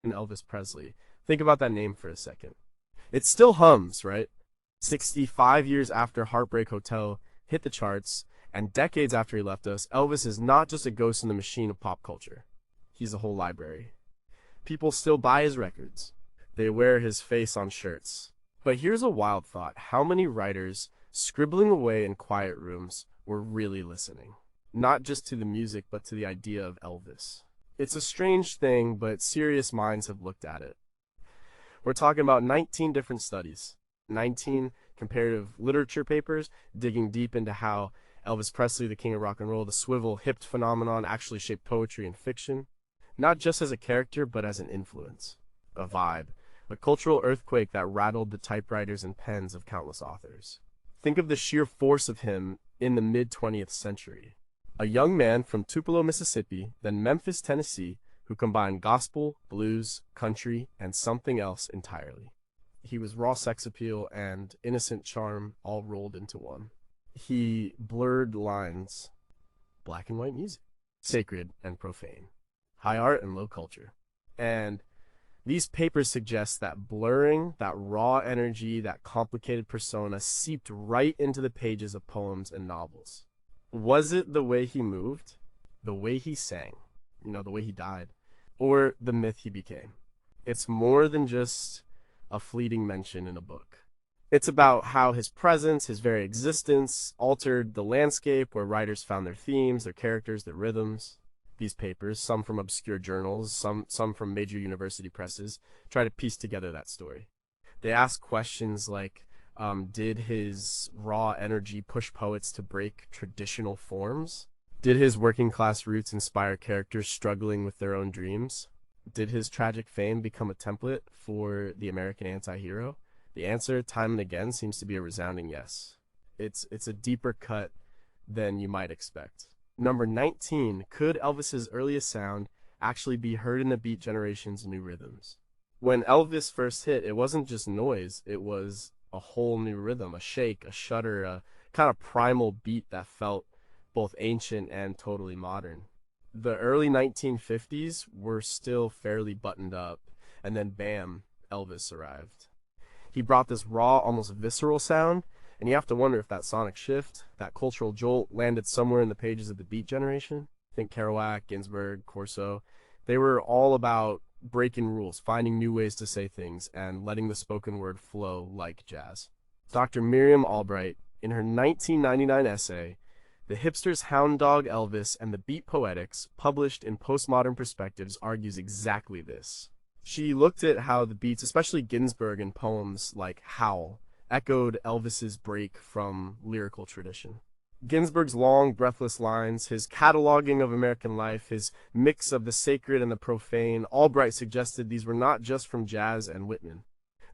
and Elvis Presley. Think about that name for a second. It still hums, right? 65 years after Heartbreak Hotel hit the charts, and decades after he left us, Elvis is not just a ghost in the machine of pop culture. He's a whole library. People still buy his records. They wear his face on shirts. But here's a wild thought. How many writers, scribbling away in quiet rooms, were really listening? Not just to the music, but to the idea of Elvis. It's a strange thing, but serious minds have looked at it. We're talking about 19 different studies, 19 comparative literature papers, digging deep into how Elvis Presley, the king of rock and roll, the swivel-hipped phenomenon, actually shaped poetry and fiction, not just as a character, but as an influence, a vibe, a cultural earthquake that rattled the typewriters and pens of countless authors. Think of the sheer force of him in the mid-20th century. A young man from Tupelo, Mississippi, then Memphis, Tennessee, who combined gospel, blues, country, and something else entirely. He was raw sex appeal and innocent charm all rolled into one. He blurred lines, black and white music, sacred and profane, high art and low culture. And these papers suggest that blurring, that raw energy, that complicated persona seeped right into the pages of poems and novels. Was it the way he moved, the way he sang, the way he died, or the myth he became? It's more than just a fleeting mention in a book. It's about how his presence, his very existence, altered the landscape where writers found their themes, their characters, their rhythms. These papers, some from obscure journals, some from major university presses, try to piece together that story. They ask questions like, did his raw energy push poets to break traditional forms? Did his working class roots inspire characters struggling with their own dreams? Did his tragic fame become a template for the American anti-hero? The answer, time and again, seems to be a resounding yes. It's a deeper cut than you might expect. Number 19, could Elvis's earliest sound actually be heard in the Beat Generation's new rhythms? When Elvis first hit, it wasn't just noise, it was a whole new rhythm, a shake, a shudder, a kind of primal beat that felt both ancient and totally modern. The early 1950s were still fairly buttoned up, and then bam, Elvis arrived. He brought this raw, almost visceral sound, and you have to wonder if that sonic shift, that cultural jolt, landed somewhere in the pages of the Beat Generation. Think Kerouac, Ginsberg, Corso. They were all about breaking rules, finding new ways to say things, and letting the spoken word flow like jazz. Dr. Miriam Albright, in her 1999 essay, The Hipster's Hound Dog Elvis and the Beat Poetics, published in Postmodern Perspectives, argues exactly this. She looked at how the beats, especially Ginsberg in poems like Howl, echoed Elvis's break from lyrical tradition. Ginsberg's long, breathless lines, his cataloging of American life, his mix of the sacred and the profane, Albright suggested these were not just from jazz and Whitman.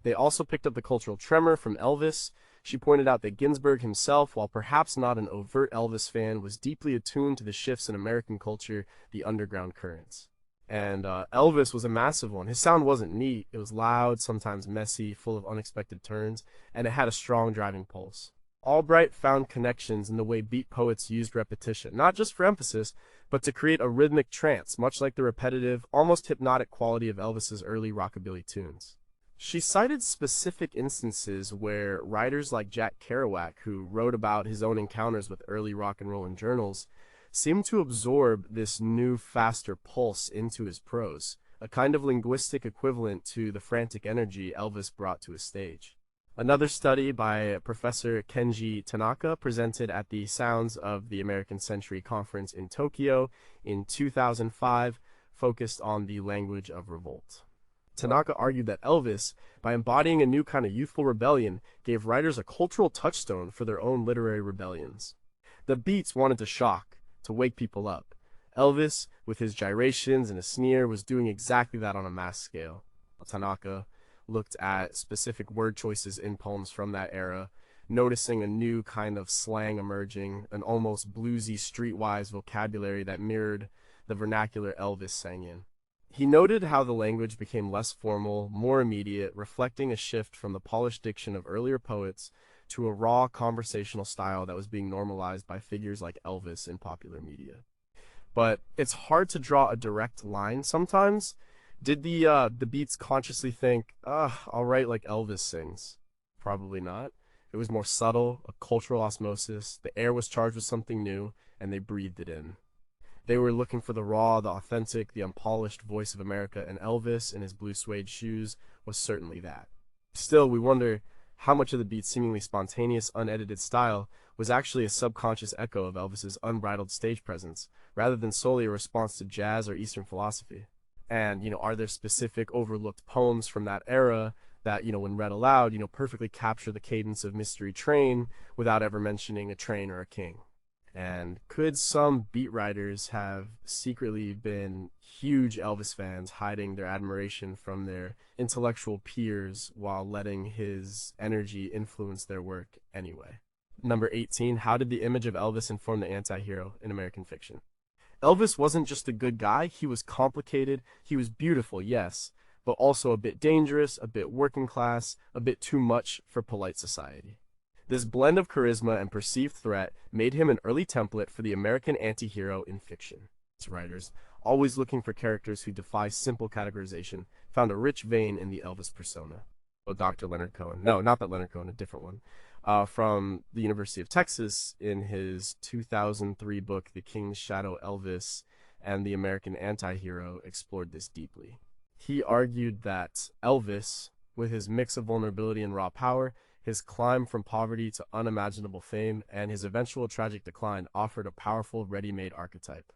They also picked up the cultural tremor from Elvis. She pointed out that Ginsberg himself, while perhaps not an overt Elvis fan, was deeply attuned to the shifts in American culture, the underground currents. And Elvis was a massive one. His sound wasn't neat. It was loud, sometimes messy, full of unexpected turns, and it had a strong driving pulse. Albright found connections in the way beat poets used repetition, not just for emphasis, but to create a rhythmic trance, much like the repetitive, almost hypnotic quality of Elvis's early rockabilly tunes. She cited specific instances where writers like Jack Kerouac, who wrote about his own encounters with early rock and roll in journals, seemed to absorb this new, faster pulse into his prose, a kind of linguistic equivalent to the frantic energy Elvis brought to his stage. Another study by Professor Kenji Tanaka, presented at the Sounds of the American Century Conference in Tokyo in 2005, focused on the language of revolt. Tanaka argued that Elvis, by embodying a new kind of youthful rebellion, gave writers a cultural touchstone for their own literary rebellions. The Beats wanted to shock, to wake people up. Elvis, with his gyrations and a sneer, was doing exactly that on a mass scale. Tanaka looked at specific word choices in poems from that era, noticing a new kind of slang emerging, an almost bluesy, streetwise vocabulary that mirrored the vernacular Elvis sang in. He noted how the language became less formal, more immediate, reflecting a shift from the polished diction of earlier poets to a raw conversational style that was being normalized by figures like Elvis in popular media. But it's hard to draw a direct line sometimes. Did the Beats consciously think, I'll write like Elvis sings? Probably not. It was more subtle, a cultural osmosis. The air was charged with something new, and they breathed it in. They were looking for the raw, the authentic, the unpolished voice of America, and Elvis, in his blue suede shoes, was certainly that. Still, we wonder how much of the Beats' seemingly spontaneous, unedited style was actually a subconscious echo of Elvis's unbridled stage presence, rather than solely a response to jazz or Eastern philosophy. And, are there specific overlooked poems from that era that, when read aloud, perfectly capture the cadence of Mystery Train without ever mentioning a train or a king? And could some beat writers have secretly been huge Elvis fans, hiding their admiration from their intellectual peers while letting his energy influence their work anyway? Number 18, how did the image of Elvis inform the anti-hero in American fiction? Elvis wasn't just a good guy, he was complicated, he was beautiful, yes, but also a bit dangerous, a bit working class, a bit too much for polite society. This blend of charisma and perceived threat made him an early template for the American anti-hero in fiction. Its writers, always looking for characters who defy simple categorization, found a rich vein in the Elvis persona. Oh, Dr. Leonard Cohen. No, not that Leonard Cohen, a different one. From the University of Texas in his 2003 book, The King's Shadow Elvis and the American Anti-Hero, explored this deeply. He argued that Elvis, with his mix of vulnerability and raw power, his climb from poverty to unimaginable fame, and his eventual tragic decline, offered a powerful, ready-made archetype.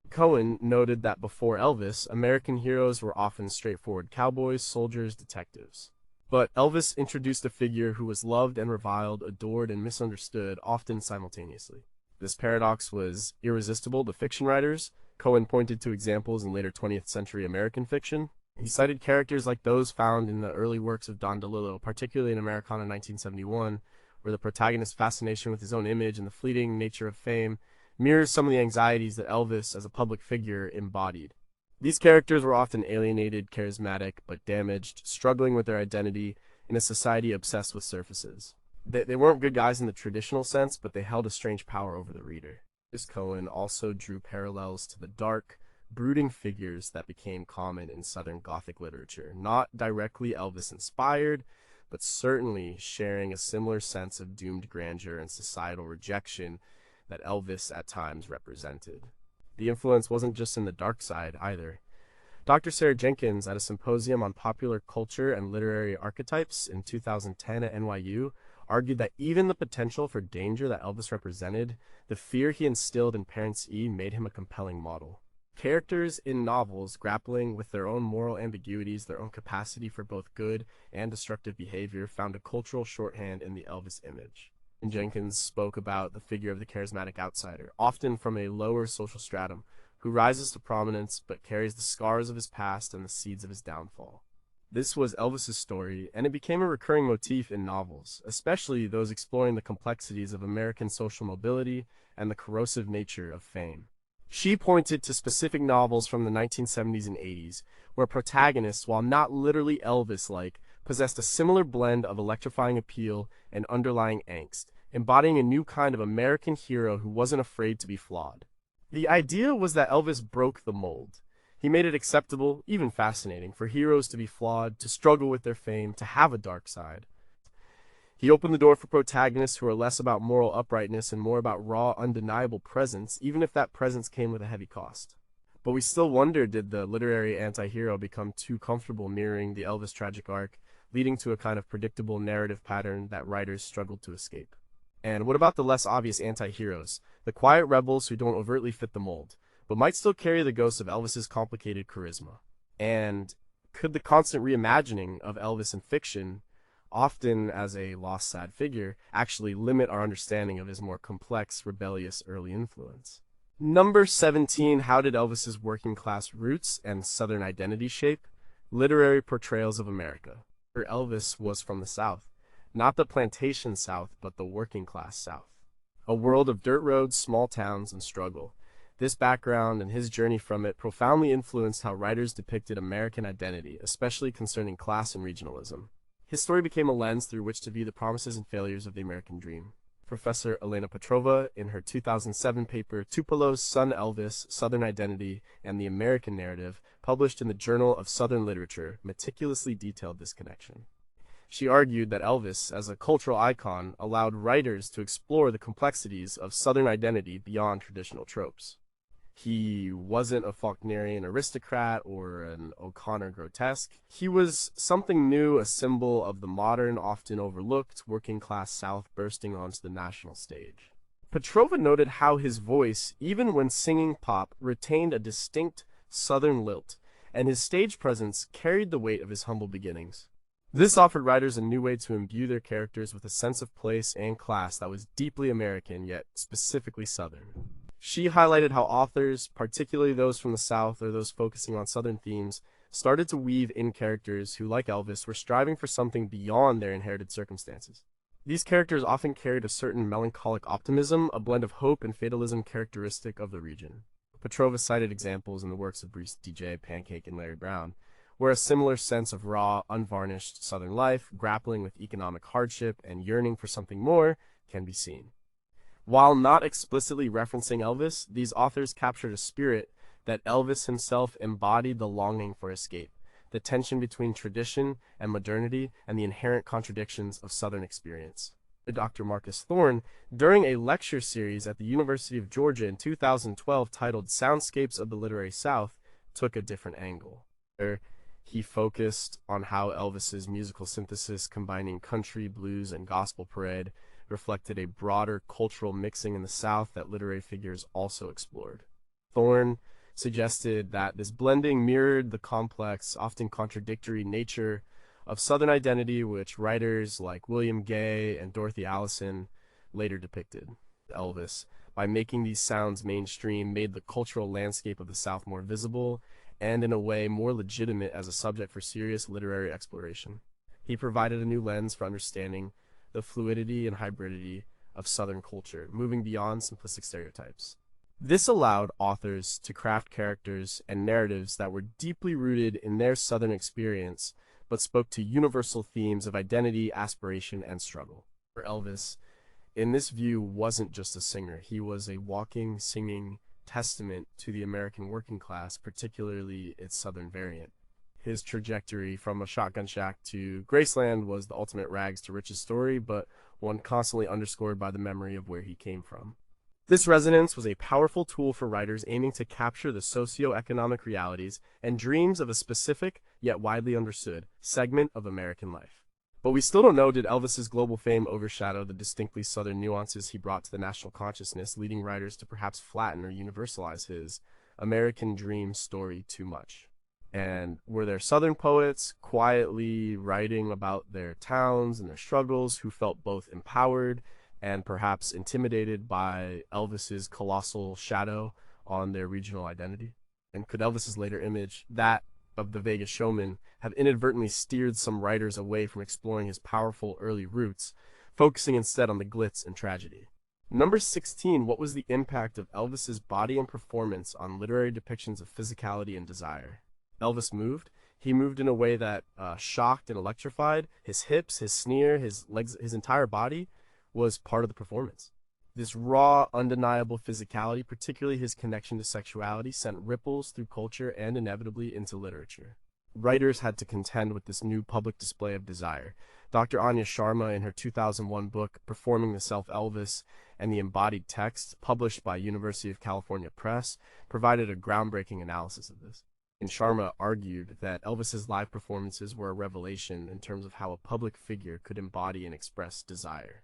Cohen noted that before Elvis, American heroes were often straightforward cowboys, soldiers, detectives. But Elvis introduced a figure who was loved and reviled, adored and misunderstood, often simultaneously. This paradox was irresistible to fiction writers. Cohen pointed to examples in later 20th century American fiction. He cited characters like those found in the early works of Don DeLillo, particularly in Americana 1971, where the protagonist's fascination with his own image and the fleeting nature of fame mirrors some of the anxieties that Elvis, as a public figure, embodied. These characters were often alienated, charismatic, but damaged, struggling with their identity in a society obsessed with surfaces. They weren't good guys in the traditional sense, but they held a strange power over the reader. This Cohen also drew parallels to the dark, brooding figures that became common in Southern Gothic literature, not directly Elvis-inspired, but certainly sharing a similar sense of doomed grandeur and societal rejection that Elvis at times represented. The influence wasn't just in the dark side, either. Dr. Sarah Jenkins, at a symposium on popular culture and literary archetypes in 2010 at NYU, argued that even the potential for danger that Elvis represented, the fear he instilled in Parents E, made him a compelling model. Characters in novels grappling with their own moral ambiguities, their own capacity for both good and destructive behavior, found a cultural shorthand in the Elvis image. And Jenkins spoke about the figure of the charismatic outsider, often from a lower social stratum, who rises to prominence but carries the scars of his past and the seeds of his downfall. This was Elvis's story, and it became a recurring motif in novels, especially those exploring the complexities of American social mobility and the corrosive nature of fame. She pointed to specific novels from the 1970s and 80s, where protagonists, while not literally Elvis-like, possessed a similar blend of electrifying appeal and underlying angst, embodying a new kind of American hero who wasn't afraid to be flawed. The idea was that Elvis broke the mold. He made it acceptable, even fascinating, for heroes to be flawed, to struggle with their fame, to have a dark side. He opened the door for protagonists who are less about moral uprightness and more about raw, undeniable presence, even if that presence came with a heavy cost. But we still wonder, did the literary anti-hero become too comfortable mirroring the Elvis tragic arc, leading to a kind of predictable narrative pattern that writers struggled to escape? And what about the less obvious anti-heroes, the quiet rebels who don't overtly fit the mold, but might still carry the ghost of Elvis's complicated charisma? And could the constant reimagining of Elvis in fiction, often as a lost sad figure, actually limit our understanding of his more complex, rebellious early influence? Number 17, how did Elvis's working class roots and Southern identity shape literary portrayals of America? Elvis was from the South, not the plantation South, but the working class South. A world of dirt roads, small towns, and struggle. This background and his journey from it profoundly influenced how writers depicted American identity, especially concerning class and regionalism. His story became a lens through which to view the promises and failures of the American dream. Professor Elena Petrova, in her 2007 paper Tupelo's Son Elvis, Southern Identity and the American Narrative, published in the Journal of Southern Literature, meticulously detailed this connection. She argued that Elvis, as a cultural icon, allowed writers to explore the complexities of Southern identity beyond traditional tropes. He wasn't a Faulknerian aristocrat or an O'Connor grotesque. He was something new, a symbol of the modern, often overlooked, working-class South bursting onto the national stage. Petrova noted how his voice, even when singing pop, retained a distinct Southern lilt, and his stage presence carried the weight of his humble beginnings. This offered writers a new way to imbue their characters with a sense of place and class that was deeply American, yet specifically Southern. She highlighted how authors, particularly those from the South or those focusing on Southern themes, started to weave in characters who, like Elvis, were striving for something beyond their inherited circumstances. These characters often carried a certain melancholic optimism, a blend of hope and fatalism characteristic of the region. Petrova cited examples in the works of Bruce DJ, Pancake, and Larry Brown, where a similar sense of raw, unvarnished Southern life, grappling with economic hardship and yearning for something more, can be seen. While not explicitly referencing Elvis, these authors captured a spirit that Elvis himself embodied, the longing for escape, the tension between tradition and modernity, and the inherent contradictions of Southern experience. Dr. Marcus Thorne, during a lecture series at the University of Georgia in 2012 titled Soundscapes of the Literary South, took a different angle. He focused on how Elvis's musical synthesis combining country, blues, and gospel parade reflected a broader cultural mixing in the South that literary figures also explored. Thorne suggested that this blending mirrored the complex, often contradictory nature of Southern identity, which writers like William Gay and Dorothy Allison later depicted. Elvis, by making these sounds mainstream, made the cultural landscape of the South more visible and, in a way, more legitimate as a subject for serious literary exploration. He provided a new lens for understanding the fluidity and hybridity of Southern culture, moving beyond simplistic stereotypes. This allowed authors to craft characters and narratives that were deeply rooted in their Southern experience, but spoke to universal themes of identity, aspiration, and struggle. For Elvis, in this view, wasn't just a singer. He was a walking, singing testament to the American working class, particularly its Southern variant. His trajectory from a shotgun shack to Graceland was the ultimate rags to riches story, but one constantly underscored by the memory of where he came from. This resonance was a powerful tool for writers aiming to capture the socio-economic realities and dreams of a specific, yet widely understood, segment of American life. But we still don't know, did Elvis's global fame overshadow the distinctly Southern nuances he brought to the national consciousness, leading writers to perhaps flatten or universalize his American dream story too much? And were there Southern poets quietly writing about their towns and their struggles who felt both empowered and perhaps intimidated by Elvis's colossal shadow on their regional identity? And could Elvis's later image, that of the Vegas showman, have inadvertently steered some writers away from exploring his powerful early roots, focusing instead on the glitz and tragedy? Number 16, what was the impact of Elvis's body and performance on literary depictions of physicality and desire? Elvis moved. He moved in a way that shocked and electrified. His hips, his sneer, his legs, his entire body was part of the performance. This raw, undeniable physicality, particularly his connection to sexuality, sent ripples through culture and inevitably into literature. Writers had to contend with this new public display of desire. Dr. Anya Sharma, in her 2001 book, Performing the Self-Elvis and the Embodied Text, published by University of California Press, provided a groundbreaking analysis of this. And Sharma argued that Elvis's live performances were a revelation in terms of how a public figure could embody and express desire.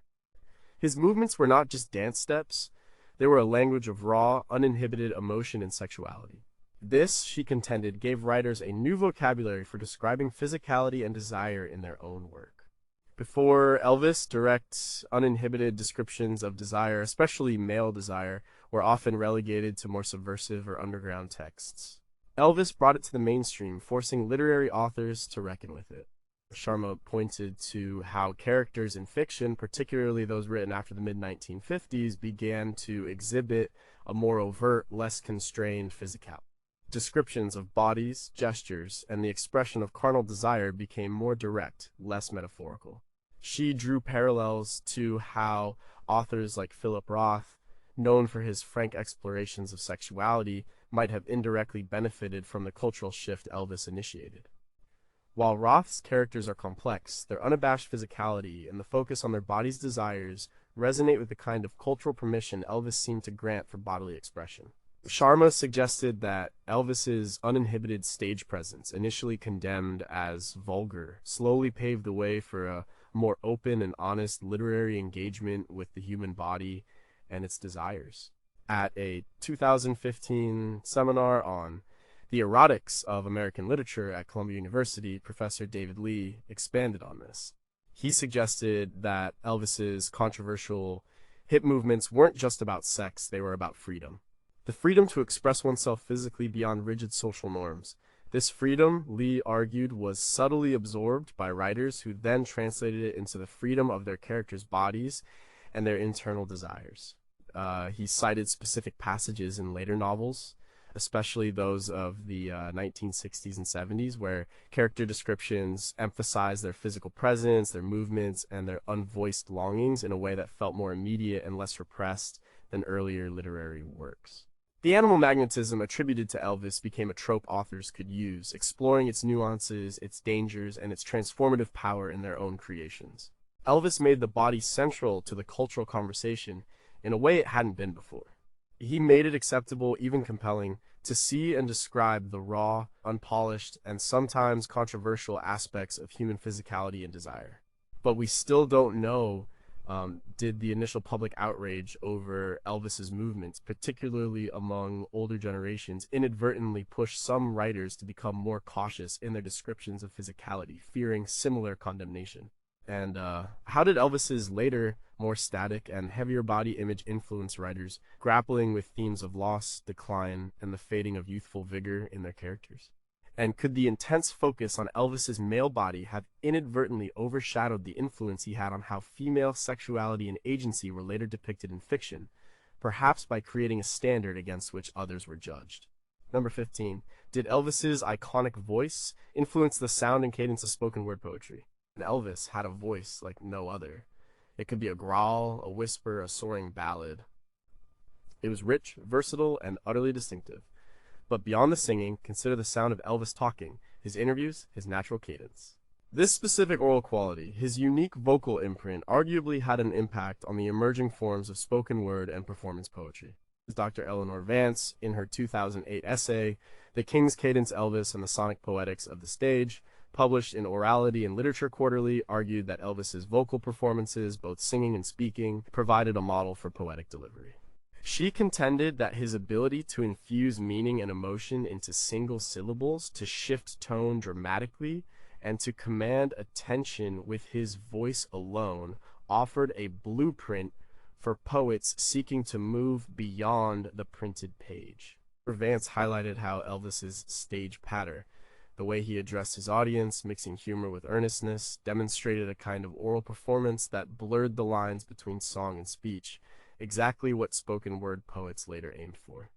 His movements were not just dance steps, they were a language of raw, uninhibited emotion and sexuality. This, she contended, gave writers a new vocabulary for describing physicality and desire in their own work. Before Elvis, direct, uninhibited descriptions of desire, especially male desire, were often relegated to more subversive or underground texts. Elvis brought it to the mainstream, forcing literary authors to reckon with it. Sharma pointed to how characters in fiction, particularly those written after the mid-1950s, began to exhibit a more overt, less constrained physicality. Descriptions of bodies, gestures, and the expression of carnal desire became more direct, less metaphorical. She drew parallels to how authors like Philip Roth, known for his frank explorations of sexuality, might have indirectly benefited from the cultural shift Elvis initiated. While Roth's characters are complex, their unabashed physicality and the focus on their body's desires resonate with the kind of cultural permission Elvis seemed to grant for bodily expression. Sharma suggested that Elvis's uninhibited stage presence, initially condemned as vulgar, slowly paved the way for a more open and honest literary engagement with the human body and its desires. At a 2015 seminar on the erotics of American literature at Columbia University, Professor David Lee expanded on this. He suggested that Elvis's controversial hip movements weren't just about sex, they were about freedom. The freedom to express oneself physically beyond rigid social norms. This freedom, Lee argued, was subtly absorbed by writers who then translated it into the freedom of their characters' bodies and their internal desires. He cited specific passages in later novels, especially those of the 1960s and 70s, where character descriptions emphasize their physical presence, their movements, and their unvoiced longings in a way that felt more immediate and less repressed than earlier literary works. The animal magnetism attributed to Elvis became a trope authors could use, exploring its nuances, its dangers, and its transformative power in their own creations. Elvis made the body central to the cultural conversation in a way it hadn't been before. He made it acceptable, even compelling, to see and describe the raw, unpolished, and sometimes controversial aspects of human physicality and desire. But we still don't know, did the initial public outrage over Elvis's movements, particularly among older generations, inadvertently push some writers to become more cautious in their descriptions of physicality, fearing similar condemnation? And how did Elvis's later, more static and heavier body image influence writers grappling with themes of loss, decline, and the fading of youthful vigor in their characters? And could the intense focus on Elvis's male body have inadvertently overshadowed the influence he had on how female sexuality and agency were later depicted in fiction, perhaps by creating a standard against which others were judged? Number 15. Did Elvis's iconic voice influence the sound and cadence of spoken word poetry? And Elvis had a voice like no other. It could be a growl, a whisper, a soaring ballad. It was rich, versatile, and utterly distinctive. But beyond the singing, consider the sound of Elvis talking, his interviews, his natural cadence. This specific oral quality, his unique vocal imprint, arguably had an impact on the emerging forms of spoken word and performance poetry. Dr. Eleanor Vance, in her 2008 essay, The King's Cadence Elvis and the Sonic Poetics of the Stage, published in Orality and Literature Quarterly, argued that Elvis's vocal performances, both singing and speaking, provided a model for poetic delivery. She contended that his ability to infuse meaning and emotion into single syllables, to shift tone dramatically, and to command attention with his voice alone offered a blueprint for poets seeking to move beyond the printed page. Vance highlighted how Elvis's stage patter, the way he addressed his audience, mixing humor with earnestness, demonstrated a kind of oral performance that blurred the lines between song and speech, exactly what spoken word poets later aimed for.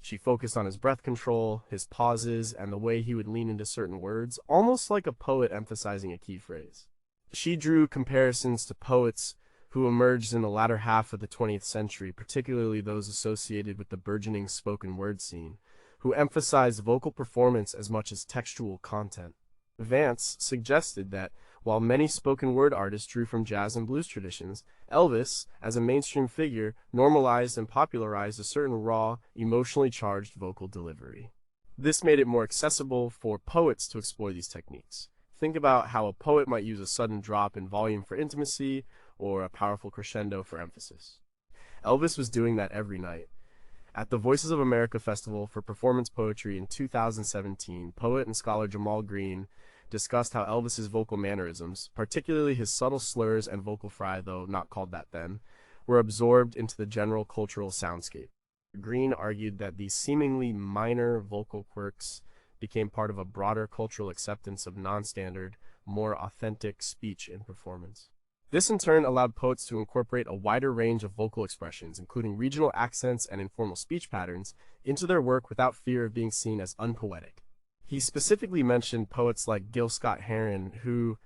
She focused on his breath control, his pauses, and the way he would lean into certain words, almost like a poet emphasizing a key phrase. She drew comparisons to poets who emerged in the latter half of the 20th century, particularly those associated with the burgeoning spoken word scene, who emphasized vocal performance as much as textual content. Vance suggested that while many spoken word artists drew from jazz and blues traditions, Elvis, as a mainstream figure, normalized and popularized a certain raw, emotionally charged vocal delivery. This made it more accessible for poets to explore these techniques. Think about how a poet might use a sudden drop in volume for intimacy or a powerful crescendo for emphasis. Elvis was doing that every night. At the Voices of America Festival for Performance Poetry in 2017, poet and scholar Jamal Green discussed how Elvis's vocal mannerisms, particularly his subtle slurs and vocal fry, though not called that then, were absorbed into the general cultural soundscape. Green argued that these seemingly minor vocal quirks became part of a broader cultural acceptance of non-standard, more authentic speech in performance. This in turn allowed poets to incorporate a wider range of vocal expressions, including regional accents and informal speech patterns, into their work without fear of being seen as unpoetic. He specifically mentioned poets like Gil Scott-Heron, who,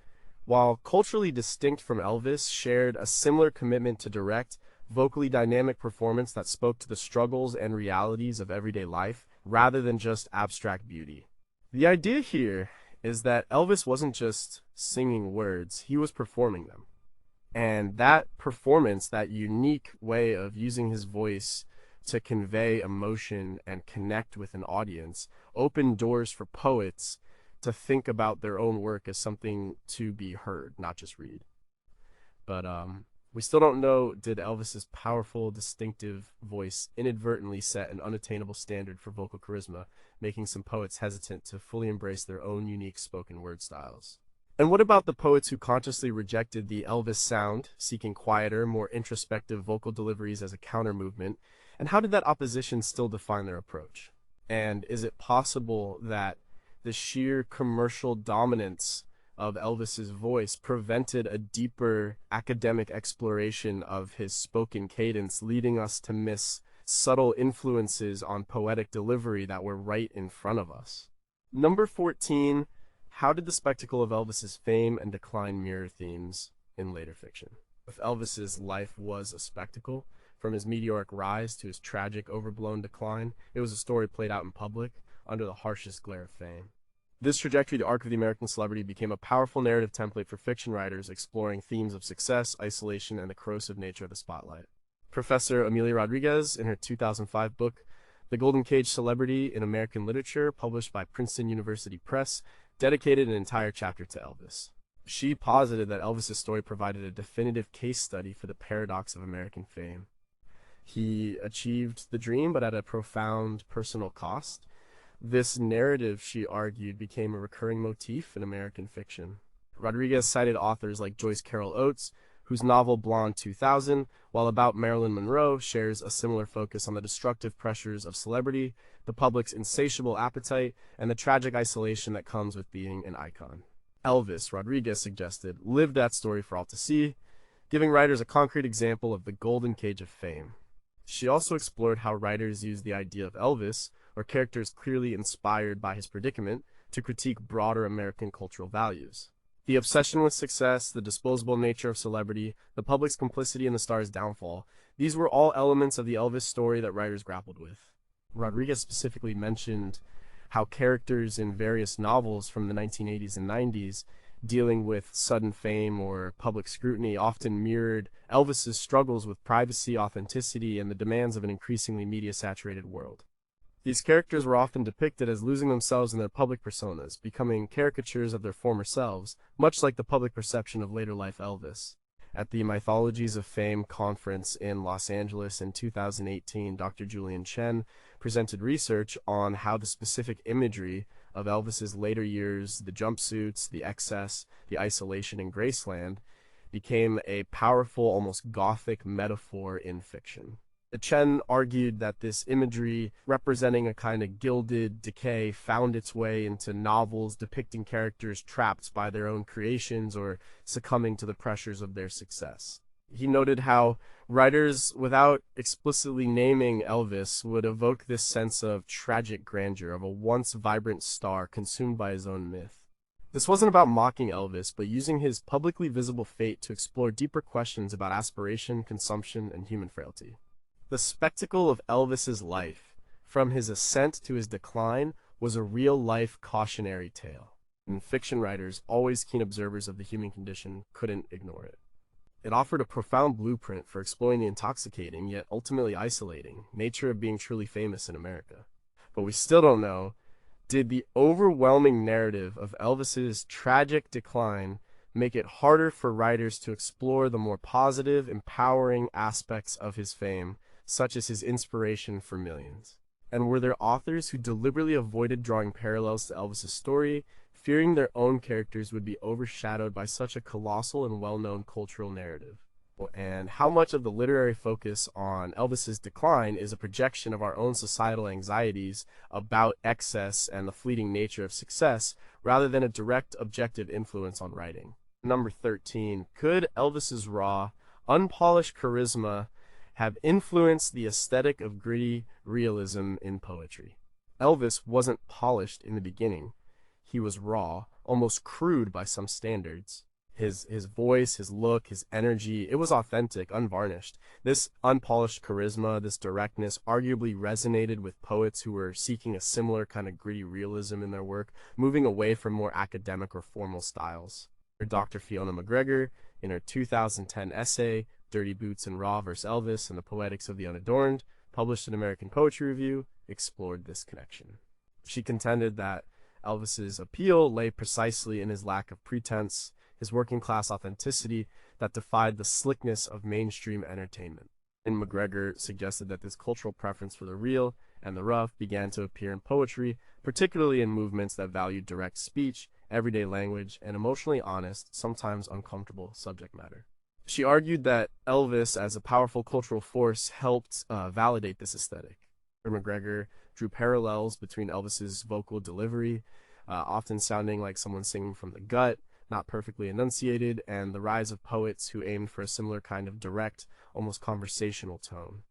while culturally distinct from Elvis, shared a similar commitment to direct, vocally dynamic performance that spoke to the struggles and realities of everyday life rather than just abstract beauty. The idea here is that Elvis wasn't just singing words, he was performing them. And that performance, that unique way of using his voice to convey emotion and connect with an audience, opened doors for poets to think about their own work as something to be heard, not just read. But we still don't know, did Elvis's powerful, distinctive voice inadvertently set an unattainable standard for vocal charisma, making some poets hesitant to fully embrace their own unique spoken word styles. And what about the poets who consciously rejected the Elvis sound, seeking quieter, more introspective vocal deliveries as a counter movement? And how did that opposition still define their approach? And is it possible that the sheer commercial dominance of Elvis's voice prevented a deeper academic exploration of his spoken cadence, leading us to miss subtle influences on poetic delivery that were right in front of us? Number 14, how did the spectacle of Elvis's fame and decline mirror themes in later fiction? If Elvis's life was a spectacle, from his meteoric rise to his tragic, overblown decline, it was a story played out in public under the harshest glare of fame. This trajectory, the arc of the American celebrity, became a powerful narrative template for fiction writers exploring themes of success, isolation, and the corrosive nature of the spotlight. Professor Amelia Rodriguez, in her 2005 book, The Golden Cage Celebrity in American Literature, published by Princeton University Press, dedicated an entire chapter to Elvis. She posited that Elvis's story provided a definitive case study for the paradox of American fame. He achieved the dream, but at a profound personal cost. This narrative, she argued, became a recurring motif in American fiction. Rodriguez cited authors like Joyce Carol Oates, whose novel Blonde 2000, while about Marilyn Monroe, shares a similar focus on the destructive pressures of celebrity, the public's insatiable appetite, and the tragic isolation that comes with being an icon. Elvis, Rodriguez suggested, lived that story for all to see, giving writers a concrete example of the golden cage of fame. She also explored how writers use the idea of Elvis, or characters clearly inspired by his predicament, to critique broader American cultural values. The obsession with success, the disposable nature of celebrity, the public's complicity in the star's downfall, these were all elements of the Elvis story that writers grappled with. Rodriguez specifically mentioned how characters in various novels from the 1980s and 90s dealing with sudden fame or public scrutiny often mirrored Elvis's struggles with privacy, authenticity, and the demands of an increasingly media-saturated world. These characters were often depicted as losing themselves in their public personas, becoming caricatures of their former selves, much like the public perception of later-life Elvis. At the Mythologies of Fame conference in Los Angeles in 2018, Dr. Julian Chen presented research on how the specific imagery of Elvis's later years, the jumpsuits, the excess, the isolation in Graceland, became a powerful, almost gothic metaphor in fiction. Chen argued that this imagery, representing a kind of gilded decay, found its way into novels depicting characters trapped by their own creations or succumbing to the pressures of their success. He noted how writers, without explicitly naming Elvis, would evoke this sense of tragic grandeur of a once vibrant star consumed by his own myth. This wasn't about mocking Elvis, but using his publicly visible fate to explore deeper questions about aspiration, consumption, and human frailty. The spectacle of Elvis's life, from his ascent to his decline, was a real-life cautionary tale, and fiction writers, always keen observers of the human condition, couldn't ignore it. It offered a profound blueprint for exploring the intoxicating, yet ultimately isolating, nature of being truly famous in America. But we still don't know, did the overwhelming narrative of Elvis's tragic decline make it harder for writers to explore the more positive, empowering aspects of his fame, such as his inspiration for millions? And were there authors who deliberately avoided drawing parallels to Elvis's story, fearing their own characters would be overshadowed by such a colossal and well-known cultural narrative? And how much of the literary focus on Elvis's decline is a projection of our own societal anxieties about excess and the fleeting nature of success, rather than a direct objective influence on writing? Number 13, could Elvis's raw, unpolished charisma have influenced the aesthetic of gritty realism in poetry? Elvis wasn't polished in the beginning. He was raw, almost crude by some standards. His voice, his look, his energy, it was authentic, unvarnished. This unpolished charisma, this directness arguably resonated with poets who were seeking a similar kind of gritty realism in their work, moving away from more academic or formal styles. Dr. Fiona McGregor, in her 2010 essay, Dirty Boots and Raw vs. Elvis and the Poetics of the Unadorned, published in American Poetry Review, explored this connection. She contended that Elvis's appeal lay precisely in his lack of pretense, his working-class authenticity that defied the slickness of mainstream entertainment. And McGregor suggested that this cultural preference for the real and the rough began to appear in poetry, particularly in movements that valued direct speech, everyday language, and emotionally honest, sometimes uncomfortable subject matter. She argued that Elvis, as a powerful cultural force, helped validate this aesthetic. McGregor drew parallels between Elvis's vocal delivery, often sounding like someone singing from the gut, not perfectly enunciated, and the rise of poets who aimed for a similar kind of direct, almost conversational tone.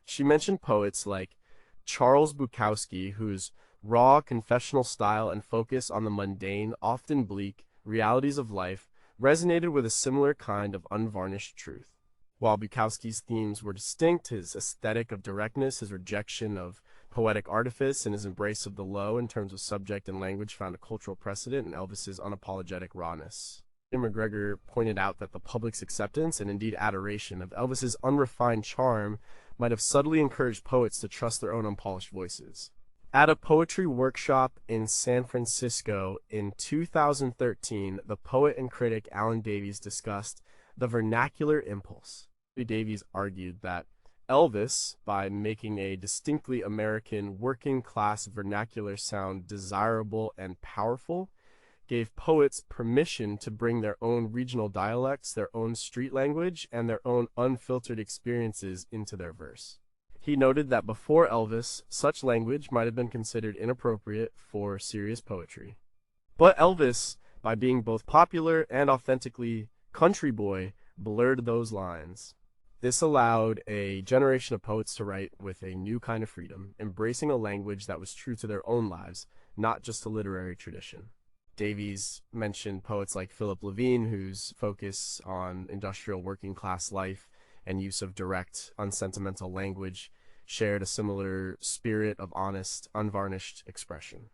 She mentioned poets like Charles Bukowski, whose raw confessional style and focus on the mundane, often bleak, realities of life resonated with a similar kind of unvarnished truth. While Bukowski's themes were distinct, his aesthetic of directness, his rejection of poetic artifice, and his embrace of the low in terms of subject and language found a cultural precedent in Elvis's unapologetic rawness. McGregor pointed out that the public's acceptance and indeed adoration of Elvis's unrefined charm might have subtly encouraged poets to trust their own unpolished voices. At a poetry workshop in San Francisco in 2013, the poet and critic Alan Davies discussed the vernacular impulse. Davies argued that Elvis, by making a distinctly American working-class vernacular sound desirable and powerful, gave poets permission to bring their own regional dialects, their own street language, and their own unfiltered experiences into their verse. He noted that before Elvis, such language might have been considered inappropriate for serious poetry. But Elvis, by being both popular and authentically country boy, blurred those lines. This allowed a generation of poets to write with a new kind of freedom, embracing a language that was true to their own lives, not just a literary tradition. Davies mentioned poets like Philip Levine, whose focus on industrial working-class life and use of direct, unsentimental language shared a similar spirit of honest, unvarnished expression.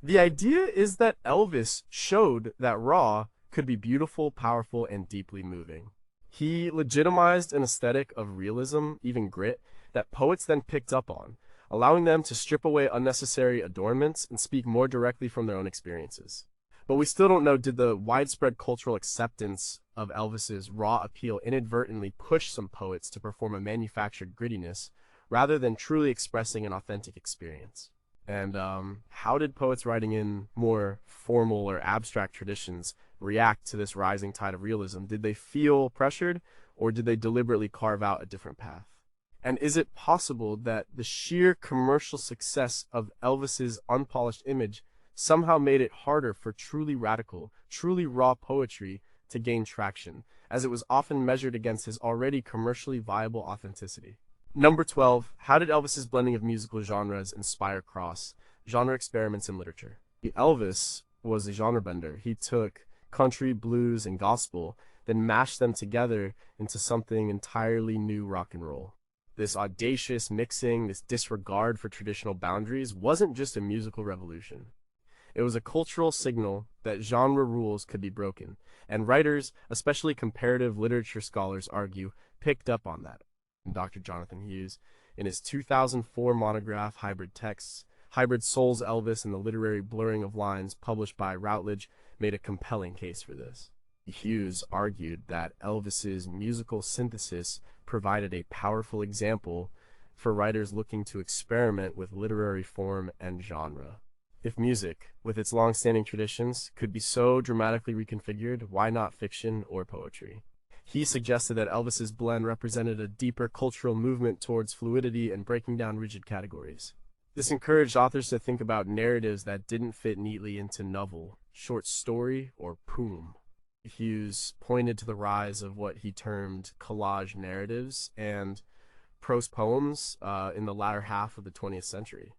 The idea is that Elvis showed that raw could be beautiful, powerful, and deeply moving. He legitimized an aesthetic of realism, even grit, that poets then picked up on, allowing them to strip away unnecessary adornments and speak more directly from their own experiences. But we still don't know, did the widespread cultural acceptance of Elvis's raw appeal inadvertently push some poets to perform a manufactured grittiness rather than truly expressing an authentic experience? And how did poets writing in more formal or abstract traditions react to this rising tide of realism? Did they feel pressured, or did they deliberately carve out a different path? And is it possible that the sheer commercial success of Elvis's unpolished image somehow made it harder for truly radical, truly raw poetry to gain traction, as it was often measured against his already commercially viable authenticity? Number 12, how did Elvis's blending of musical genres inspire cross-genre experiments in literature? Elvis was a genre bender. He took country, blues, and gospel, then mashed them together into something entirely new rock and roll. This audacious mixing, this disregard for traditional boundaries wasn't just a musical revolution. It was a cultural signal that genre rules could be broken, and writers, especially comparative literature scholars, argue, picked up on that. Dr. Jonathan Hughes, in his 2004 monograph, Hybrid Texts, Hybrid Souls, Elvis, and the Literary Blurring of Lines, published by Routledge, made a compelling case for this. Hughes argued that Elvis's musical synthesis provided a powerful example for writers looking to experiment with literary form and genre. If music, with its long-standing traditions, could be so dramatically reconfigured, why not fiction or poetry? He suggested that Elvis's blend represented a deeper cultural movement towards fluidity and breaking down rigid categories. This encouraged authors to think about narratives that didn't fit neatly into novel, short story, or poem. Hughes pointed to the rise of what he termed collage narratives and prose poems in the latter half of the 20th century.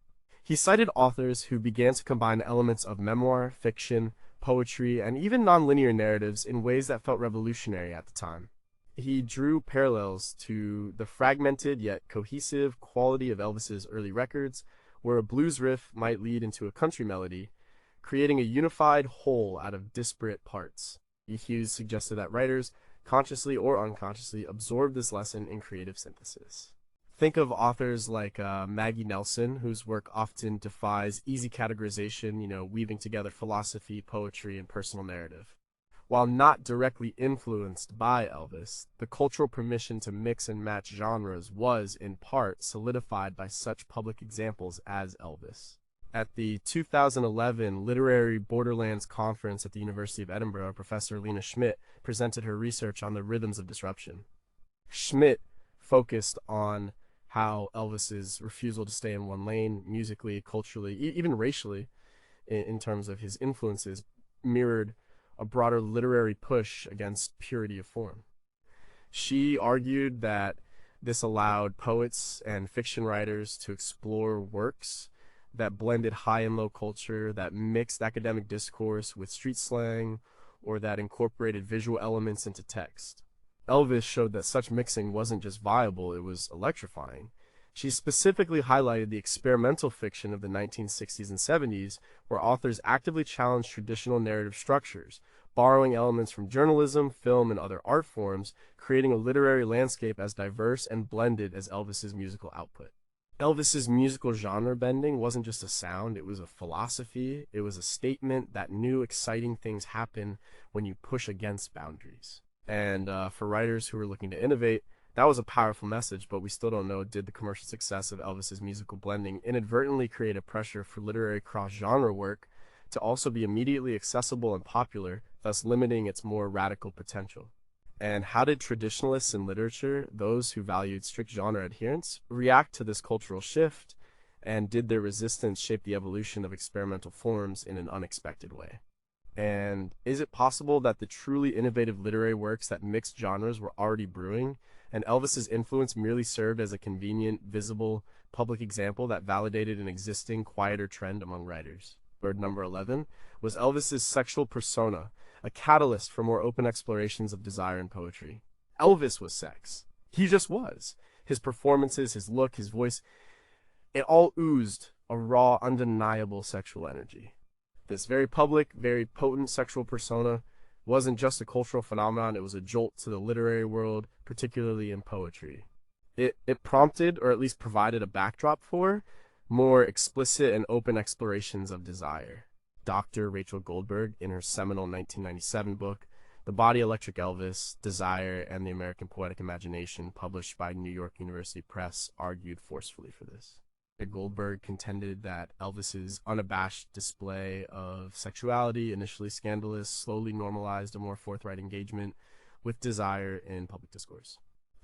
He cited authors who began to combine elements of memoir, fiction, poetry, and even nonlinear narratives in ways that felt revolutionary at the time. He drew parallels to the fragmented yet cohesive quality of Elvis's early records, where a blues riff might lead into a country melody, creating a unified whole out of disparate parts. Hughes suggested that writers, consciously or unconsciously, absorb this lesson in creative synthesis. Think of authors like Maggie Nelson, whose work often defies easy categorization, weaving together philosophy, poetry, and personal narrative. While not directly influenced by Elvis, the cultural permission to mix and match genres was, in part, solidified by such public examples as Elvis. At the 2011 Literary Borderlands Conference at the University of Edinburgh, Professor Lena Schmidt presented her research on the rhythms of disruption. Schmidt focused on how Elvis's refusal to stay in one lane, musically, culturally, even racially, in terms of his influences, mirrored a broader literary push against purity of form. She argued that this allowed poets and fiction writers to explore works that blended high and low culture, that mixed academic discourse with street slang, or that incorporated visual elements into text. Elvis showed that such mixing wasn't just viable, it was electrifying. She specifically highlighted the experimental fiction of the 1960s and 70s, where authors actively challenged traditional narrative structures, borrowing elements from journalism, film, and other art forms, creating a literary landscape as diverse and blended as Elvis's musical output. Elvis's musical genre bending wasn't just a sound, it was a philosophy, it was a statement that new exciting things happen when you push against boundaries. And for writers who were looking to innovate, that was a powerful message, but we still don't know, did the commercial success of Elvis's musical blending inadvertently create a pressure for literary cross-genre work to also be immediately accessible and popular, thus limiting its more radical potential? And how did traditionalists in literature, those who valued strict genre adherence, react to this cultural shift, and did their resistance shape the evolution of experimental forms in an unexpected way? And is it possible that the truly innovative literary works that mixed genres were already brewing, and Elvis's influence merely served as a convenient, visible, public example that validated an existing, quieter trend among writers? Word number 11 was Elvis's sexual persona, a catalyst for more open explorations of desire in poetry. Elvis was sex. He just was. His performances, his look, his voice, it all oozed a raw, undeniable sexual energy. This very public, very potent sexual persona wasn't just a cultural phenomenon, it was a jolt to the literary world, particularly in poetry. It prompted, or at least provided a backdrop for, more explicit and open explorations of desire. Dr. Rachel Goldberg, in her seminal 1997 book, The Body Electric Elvis, Desire, and the American Poetic Imagination, published by New York University Press, argued forcefully for this. Goldberg contended that Elvis's unabashed display of sexuality, initially scandalous, slowly normalized a more forthright engagement with desire in public discourse.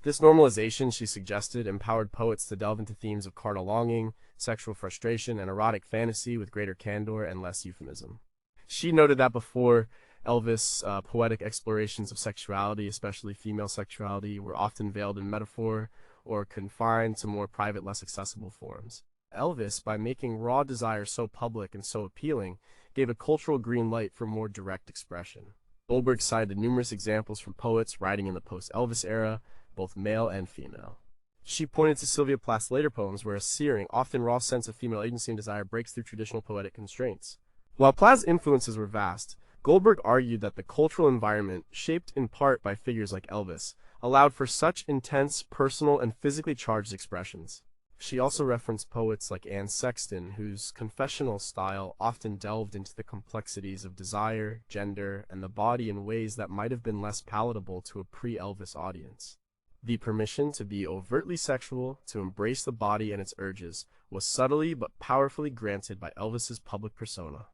This normalization, she suggested, empowered poets to delve into themes of carnal longing, sexual frustration, and erotic fantasy with greater candor and less euphemism. She noted that before Elvis, poetic explorations of sexuality, especially female sexuality, were often veiled in metaphor or confined to more private, less accessible forms. Elvis, by making raw desire so public and so appealing, gave a cultural green light for more direct expression. Goldberg cited numerous examples from poets writing in the post-Elvis era, both male and female. She pointed to Sylvia Plath's later poems where a searing, often raw sense of female agency and desire breaks through traditional poetic constraints. While Plath's influences were vast, Goldberg argued that the cultural environment, shaped in part by figures like Elvis, allowed for such intense, personal, and physically charged expressions. She also referenced poets like Anne Sexton, whose confessional style often delved into the complexities of desire, gender, and the body in ways that might have been less palatable to a pre-Elvis audience. The permission to be overtly sexual, to embrace the body and its urges, was subtly but powerfully granted by Elvis's public persona.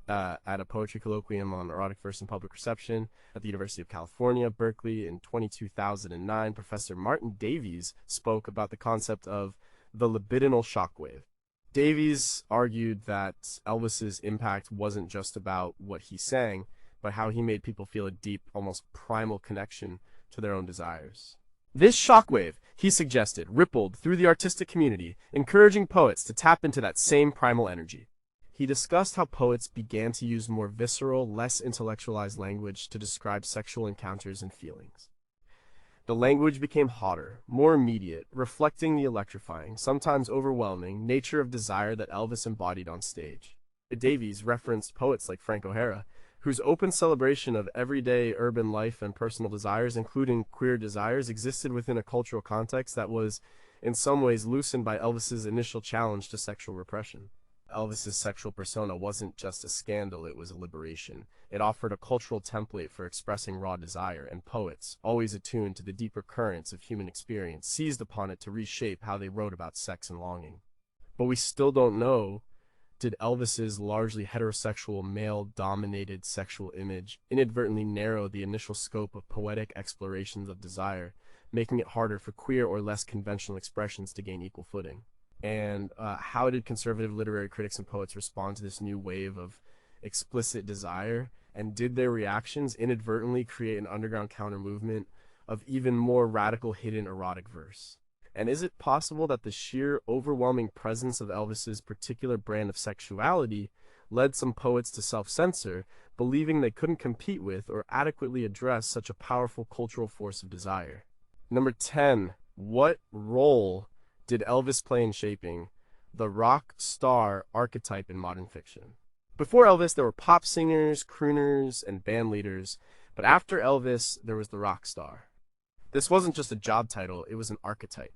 At a poetry colloquium on erotic verse and public reception at the University of California, Berkeley in 2009, Professor Martin Davies spoke about the concept of the libidinal shockwave. Davies argued that Elvis's impact wasn't just about what he sang, but how he made people feel a deep, almost primal connection to their own desires. This shockwave, he suggested, rippled through the artistic community, encouraging poets to tap into that same primal energy. He discussed how poets began to use more visceral, less intellectualized language to describe sexual encounters and feelings. The language became hotter, more immediate, reflecting the electrifying, sometimes overwhelming, nature of desire that Elvis embodied on stage. Davies referenced poets like Frank O'Hara, whose open celebration of everyday urban life and personal desires, including queer desires, existed within a cultural context that was, in some ways, loosened by Elvis's initial challenge to sexual repression. Elvis's sexual persona wasn't just a scandal, it was a liberation. It offered a cultural template for expressing raw desire, and poets, always attuned to the deeper currents of human experience, seized upon it to reshape how they wrote about sex and longing. But we still don't know, did Elvis's largely heterosexual, male-dominated sexual image inadvertently narrow the initial scope of poetic explorations of desire, making it harder for queer or less conventional expressions to gain equal footing? And how did conservative literary critics and poets respond to this new wave of explicit desire? And did their reactions inadvertently create an underground counter-movement of even more radical hidden erotic verse? And is it possible that the sheer overwhelming presence of Elvis's particular brand of sexuality led some poets to self-censor, believing they couldn't compete with or adequately address such a powerful cultural force of desire? Number 10. What role did Elvis play in shaping the rock star archetype in modern fiction? Before Elvis, there were pop singers, crooners, and band leaders, but after Elvis, there was the rock star. This wasn't just a job title, it was an archetype,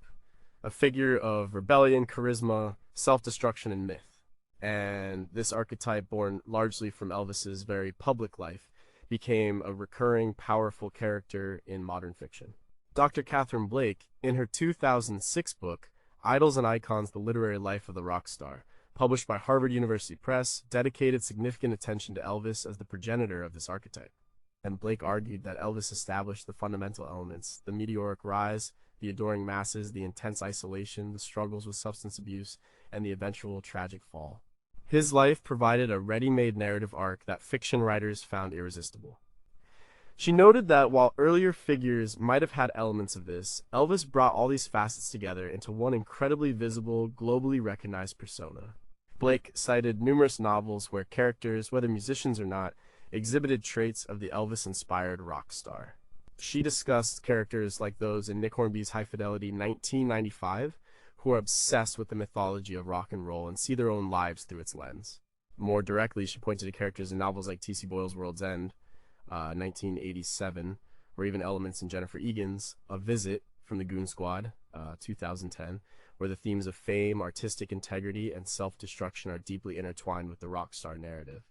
a figure of rebellion, charisma, self-destruction, and myth. And this archetype, born largely from Elvis's very public life, became a recurring, powerful character in modern fiction. Dr. Catherine Blake, in her 2006 book, Idols and Icons: The Literary Life of the Rock Star, published by Harvard University Press, dedicated significant attention to Elvis as the progenitor of this archetype. And Blake argued that Elvis established the fundamental elements: the meteoric rise, the adoring masses, the intense isolation, the struggles with substance abuse, and the eventual tragic fall. His life provided a ready-made narrative arc that fiction writers found irresistible. She noted that while earlier figures might have had elements of this, Elvis brought all these facets together into one incredibly visible, globally recognized persona. Blake cited numerous novels where characters, whether musicians or not, exhibited traits of the Elvis-inspired rock star. She discussed characters like those in Nick Hornby's high-fidelity 1995, who are obsessed with the mythology of rock and roll and see their own lives through its lens. More directly, she pointed to characters in novels like T.C. Boyle's World's End, 1987, or even elements in Jennifer Egan's A Visit from the Goon Squad, 2010, where the themes of fame, artistic integrity, and self-destruction are deeply intertwined with the rock star narrative.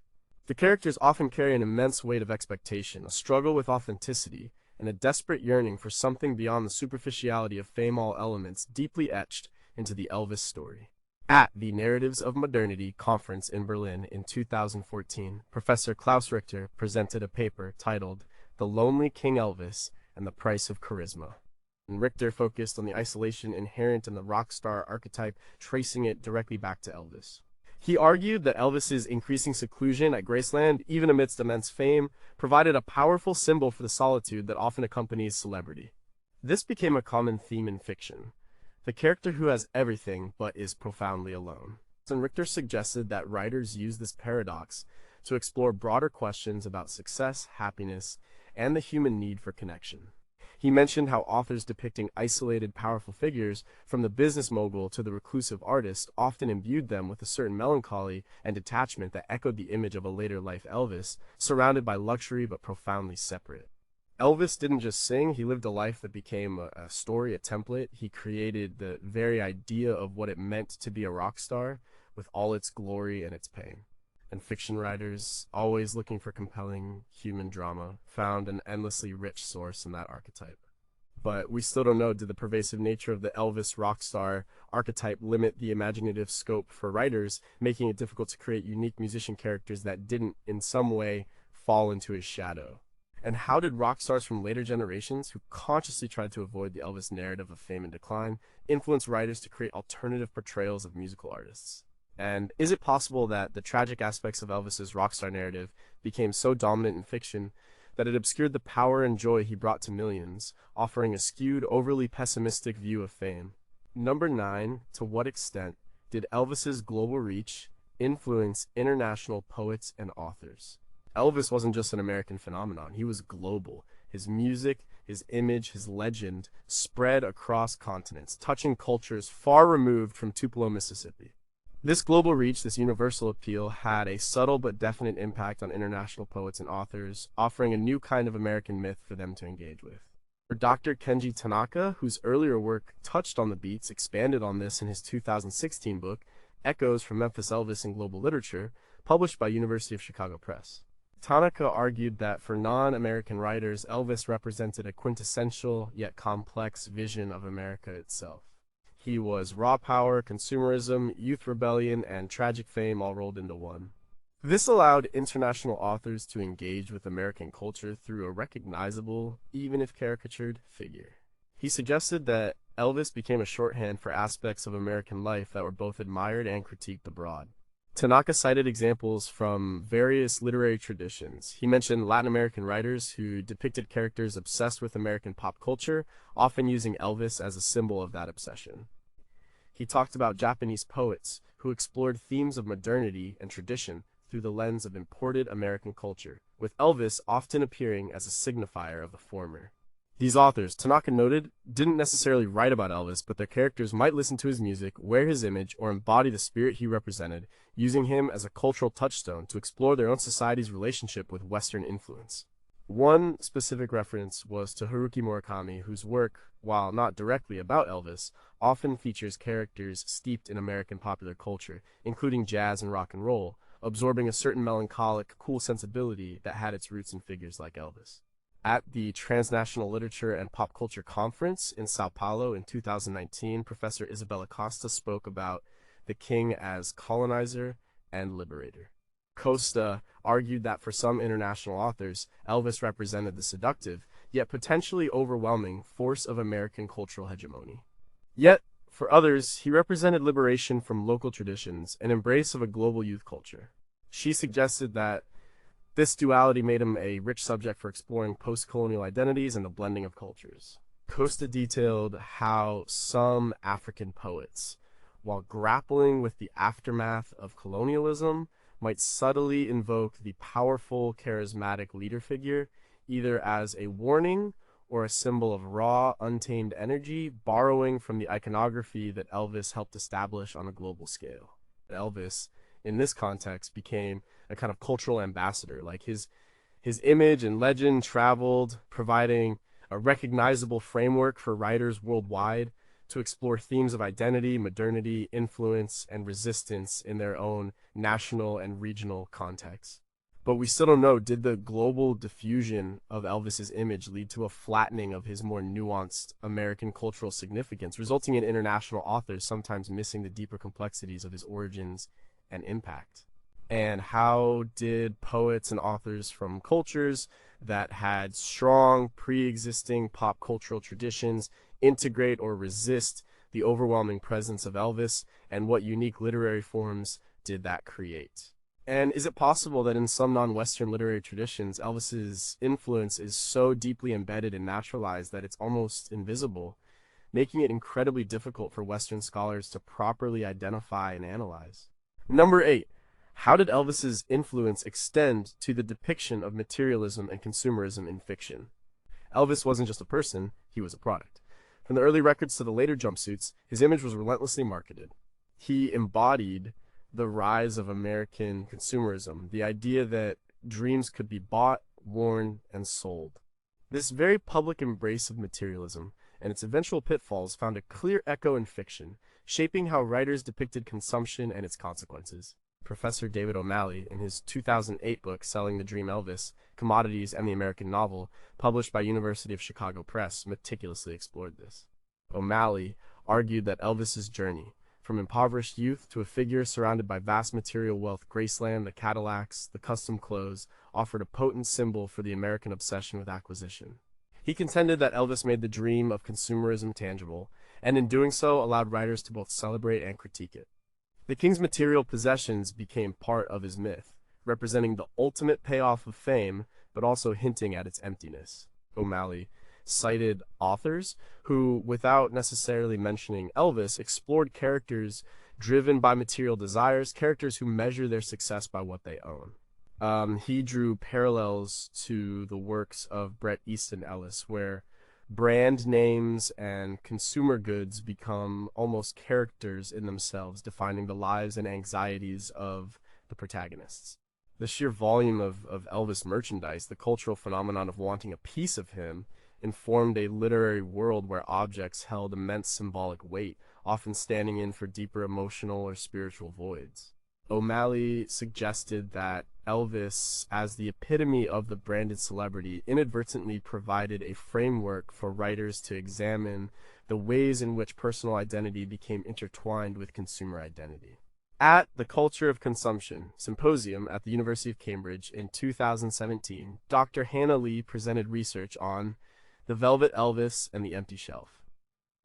The characters often carry an immense weight of expectation, a struggle with authenticity, and a desperate yearning for something beyond the superficiality of fame, all elements deeply etched into the Elvis story. At the Narratives of Modernity conference in Berlin in 2014, Professor Klaus Richter presented a paper titled The Lonely King Elvis and the Price of Charisma. And Richter focused on the isolation inherent in the rock star archetype, tracing it directly back to Elvis. He argued that Elvis's increasing seclusion at Graceland, even amidst immense fame, provided a powerful symbol for the solitude that often accompanies celebrity. This became a common theme in fiction: the character who has everything but is profoundly alone. And Richter suggested that writers use this paradox to explore broader questions about success, happiness, and the human need for connection. He mentioned how authors depicting isolated, powerful figures, from the business mogul to the reclusive artist, often imbued them with a certain melancholy and detachment that echoed the image of a later life Elvis, surrounded by luxury but profoundly separate. Elvis didn't just sing, he lived a life that became a story, a template. He created the very idea of what it meant to be a rock star, with all its glory and its pain. And fiction writers, always looking for compelling human drama, found an endlessly rich source in that archetype. But we still don't know, did the pervasive nature of the Elvis rock star archetype limit the imaginative scope for writers, making it difficult to create unique musician characters that didn't, in some way, fall into his shadow? And how did rock stars from later generations, who consciously tried to avoid the Elvis narrative of fame and decline, influence writers to create alternative portrayals of musical artists? And is it possible that the tragic aspects of Elvis's rock star narrative became so dominant in fiction that it obscured the power and joy he brought to millions, offering a skewed, overly pessimistic view of fame? Number 9, to what extent did Elvis's global reach influence international poets and authors. Elvis wasn't just an American phenomenon, he was global. His music, his image, his legend spread across continents, touching cultures far removed from Tupelo, Mississippi. This global reach, this universal appeal, had a subtle but definite impact on international poets and authors, offering a new kind of American myth for them to engage with. For Dr. Kenji Tanaka, whose earlier work touched on the beats, expanded on this in his 2016 book, Echoes from Memphis Elvis in Global Literature, published by University of Chicago Press. Tanaka argued that for non-American writers, Elvis represented a quintessential yet complex vision of America itself. He was raw power, consumerism, youth rebellion, and tragic fame all rolled into one. This allowed international authors to engage with American culture through a recognizable, even if caricatured, figure. He suggested that Elvis became a shorthand for aspects of American life that were both admired and critiqued abroad. Tanaka cited examples from various literary traditions. He mentioned Latin American writers who depicted characters obsessed with American pop culture, often using Elvis as a symbol of that obsession. He talked about Japanese poets who explored themes of modernity and tradition through the lens of imported American culture, with Elvis often appearing as a signifier of the former. These authors, Tanaka noted, didn't necessarily write about Elvis, but their characters might listen to his music, wear his image, or embody the spirit he represented, using him as a cultural touchstone to explore their own society's relationship with Western influence. One specific reference was to Haruki Murakami, whose work, while not directly about Elvis, often features characters steeped in American popular culture, including jazz and rock and roll, absorbing a certain melancholic, cool sensibility that had its roots in figures like Elvis. At the Transnational Literature and Pop Culture Conference in Sao Paulo in 2019, Professor Isabella Costa spoke about the king as colonizer and liberator. Costa argued that for some international authors, Elvis represented the seductive, yet potentially overwhelming, force of American cultural hegemony. Yet, for others, he represented liberation from local traditions, an embrace of a global youth culture. She suggested that this duality made him a rich subject for exploring post-colonial identities and the blending of cultures. Costa detailed how some African poets, while grappling with the aftermath of colonialism, might subtly invoke the powerful, charismatic leader figure, either as a warning or a symbol of raw, untamed energy, borrowing from the iconography that Elvis helped establish on a global scale. Elvis, in this context, became a kind of cultural ambassador. Like his image and legend traveled, providing a recognizable framework for writers worldwide to explore themes of identity, modernity, influence, and resistance in their own national and regional contexts. But we still don't know, did the global diffusion of Elvis's image lead to a flattening of his more nuanced American cultural significance, resulting in international authors sometimes missing the deeper complexities of his origins and impact? And how did poets and authors from cultures that had strong pre-existing pop cultural traditions integrate or resist the overwhelming presence of Elvis, and what unique literary forms did that create? And is it possible that in some non-Western literary traditions, Elvis's influence is so deeply embedded and naturalized that it's almost invisible, making it incredibly difficult for Western scholars to properly identify and analyze? Number 8. How did Elvis's influence extend to the depiction of materialism and consumerism in fiction? Elvis wasn't just a person, he was a product. From the early records to the later jumpsuits, his image was relentlessly marketed. He embodied the rise of American consumerism, the idea that dreams could be bought, worn, and sold. This very public embrace of materialism and its eventual pitfalls found a clear echo in fiction, shaping how writers depicted consumption and its consequences. Professor David O'Malley, in his 2008 book, Selling the Dream Elvis, Commodities and the American Novel, published by University of Chicago Press, meticulously explored this. O'Malley argued that Elvis's journey, from impoverished youth to a figure surrounded by vast material wealth, Graceland, the Cadillacs, the custom clothes, offered a potent symbol for the American obsession with acquisition. He contended that Elvis made the dream of consumerism tangible, and in doing so allowed writers to both celebrate and critique it. The king's material possessions became part of his myth, representing the ultimate payoff of fame, but also hinting at its emptiness. O'Malley cited authors who, without necessarily mentioning Elvis, explored characters driven by material desires, characters who measure their success by what they own. He drew parallels to the works of Bret Easton Ellis, where brand names and consumer goods become almost characters in themselves, defining the lives and anxieties of the protagonists. The sheer volume of Elvis merchandise, the cultural phenomenon of wanting a piece of him, informed a literary world where objects held immense symbolic weight, often standing in for deeper emotional or spiritual voids. O'Malley suggested that Elvis, as the epitome of the branded celebrity, inadvertently provided a framework for writers to examine the ways in which personal identity became intertwined with consumer identity. At the Culture of Consumption Symposium at the University of Cambridge in 2017, Dr. Hannah Lee presented research on the Velvet Elvis and the Empty Shelf.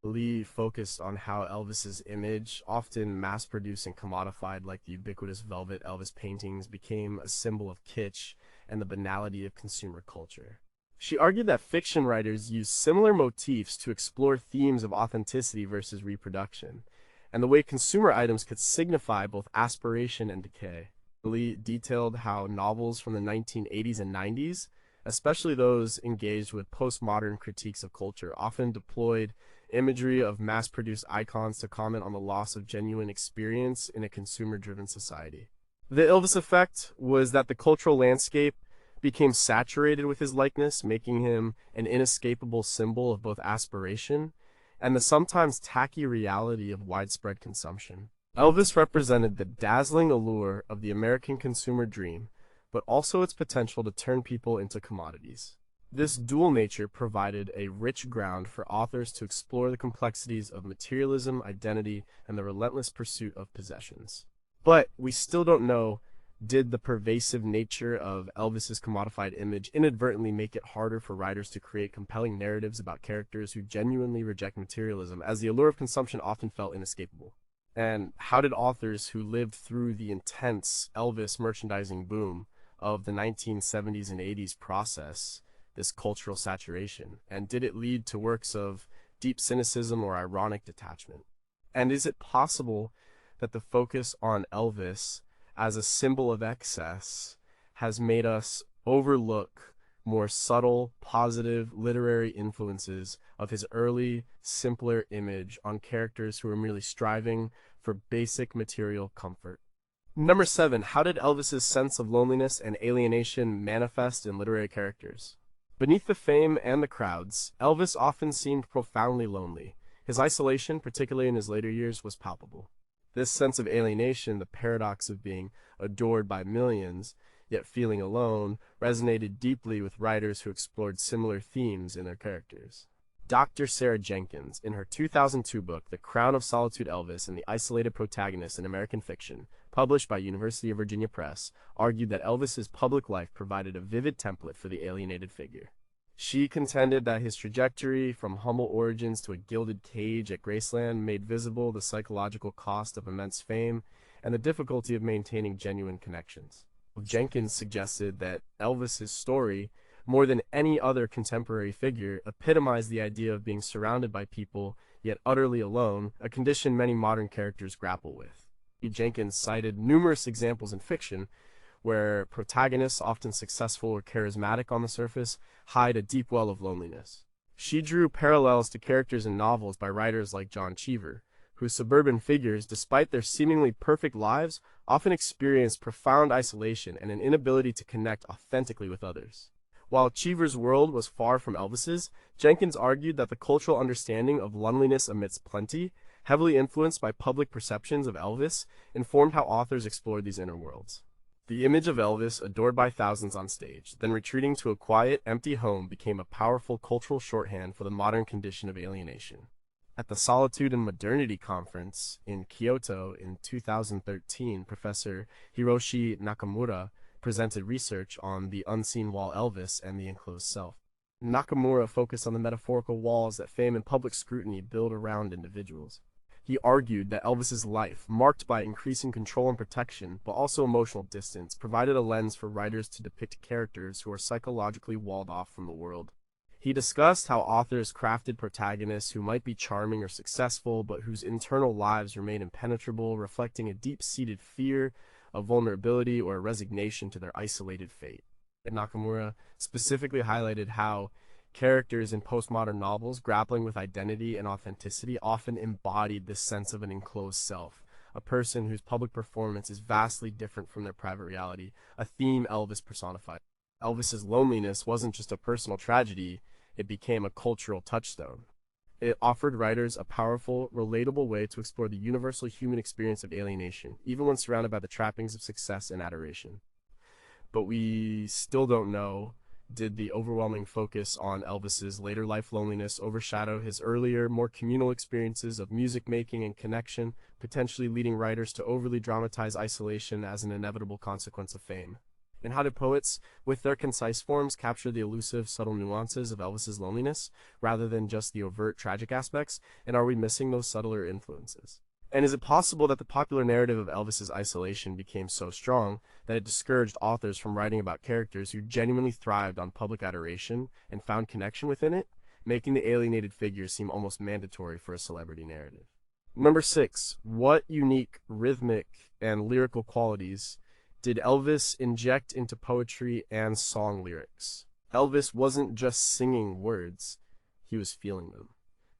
Lee focused on how Elvis's image, often mass-produced and commodified like the ubiquitous Velvet Elvis paintings, became a symbol of kitsch and the banality of consumer culture. She argued that fiction writers use similar motifs to explore themes of authenticity versus reproduction, and the way consumer items could signify both aspiration and decay. Lee detailed how novels from the 1980s and 90s, especially those engaged with postmodern critiques of culture, often deployed imagery of mass-produced icons to comment on the loss of genuine experience in a consumer-driven society. The Elvis effect was that the cultural landscape became saturated with his likeness, making him an inescapable symbol of both aspiration and the sometimes tacky reality of widespread consumption. Elvis represented the dazzling allure of the American consumer dream, but also its potential to turn people into commodities. This dual nature provided a rich ground for authors to explore the complexities of materialism, identity, and the relentless pursuit of possessions. But we still don't know, did the pervasive nature of Elvis's commodified image inadvertently make it harder for writers to create compelling narratives about characters who genuinely reject materialism, as the allure of consumption often felt inescapable? And how did authors who lived through the intense Elvis merchandising boom of the 1970s and 80s process this cultural saturation, and did it lead to works of deep cynicism or ironic detachment? And is it possible that the focus on Elvis as a symbol of excess has made us overlook more subtle, positive literary influences of his early, simpler image on characters who were merely striving for basic material comfort? Number 7. How did Elvis's sense of loneliness and alienation manifest in literary characters? Beneath the fame and the crowds, Elvis often seemed profoundly lonely. His isolation, particularly in his later years, was palpable. This sense of alienation, the paradox of being adored by millions, yet feeling alone, resonated deeply with writers who explored similar themes in their characters. Dr. Sarah Jenkins, in her 2002 book, The Crown of Solitude: Elvis and the Isolated Protagonist in American Fiction, published by University of Virginia Press, argued that Elvis's public life provided a vivid template for the alienated figure. She contended that his trajectory from humble origins to a gilded cage at Graceland made visible the psychological cost of immense fame and the difficulty of maintaining genuine connections. Jenkins suggested that Elvis's story, more than any other contemporary figure, epitomized the idea of being surrounded by people, yet utterly alone, a condition many modern characters grapple with. Jenkins cited numerous examples in fiction where protagonists, often successful or charismatic on the surface, hide a deep well of loneliness. She drew parallels to characters in novels by writers like John Cheever, whose suburban figures, despite their seemingly perfect lives, often experience profound isolation and an inability to connect authentically with others. While Cheever's world was far from Elvis's, Jenkins argued that the cultural understanding of loneliness amidst plenty, heavily influenced by public perceptions of Elvis, informed how authors explored these inner worlds. The image of Elvis, adored by thousands on stage, then retreating to a quiet, empty home, became a powerful cultural shorthand for the modern condition of alienation. At the Solitude and Modernity Conference in Kyoto in 2013, Professor Hiroshi Nakamura presented research on the unseen wall Elvis and the enclosed self. Nakamura focused on the metaphorical walls that fame and public scrutiny build around individuals. He argued that Elvis's life, marked by increasing control and protection, but also emotional distance, provided a lens for writers to depict characters who are psychologically walled off from the world. He discussed how authors crafted protagonists who might be charming or successful, but whose internal lives remain impenetrable, reflecting a deep-seated fear of vulnerability or a resignation to their isolated fate. And Nakamura specifically highlighted how characters in postmodern novels grappling with identity and authenticity often embodied this sense of an enclosed self, a person whose public performance is vastly different from their private reality, a theme Elvis personified. Elvis's loneliness wasn't just a personal tragedy, it became a cultural touchstone. It offered writers a powerful, relatable way to explore the universal human experience of alienation, even when surrounded by the trappings of success and adoration. But we still don't know, did the overwhelming focus on Elvis's later life loneliness overshadow his earlier, more communal experiences of music making and connection, potentially leading writers to overly dramatize isolation as an inevitable consequence of fame? And how did poets, with their concise forms, capture the elusive, subtle nuances of Elvis's loneliness, rather than just the overt, tragic aspects? And are we missing those subtler influences? And is it possible that the popular narrative of Elvis's isolation became so strong that it discouraged authors from writing about characters who genuinely thrived on public adoration and found connection within it, making the alienated figure seem almost mandatory for a celebrity narrative? Number 6. What unique rhythmic and lyrical qualities did Elvis inject into poetry and song lyrics? Elvis wasn't just singing words, he was feeling them.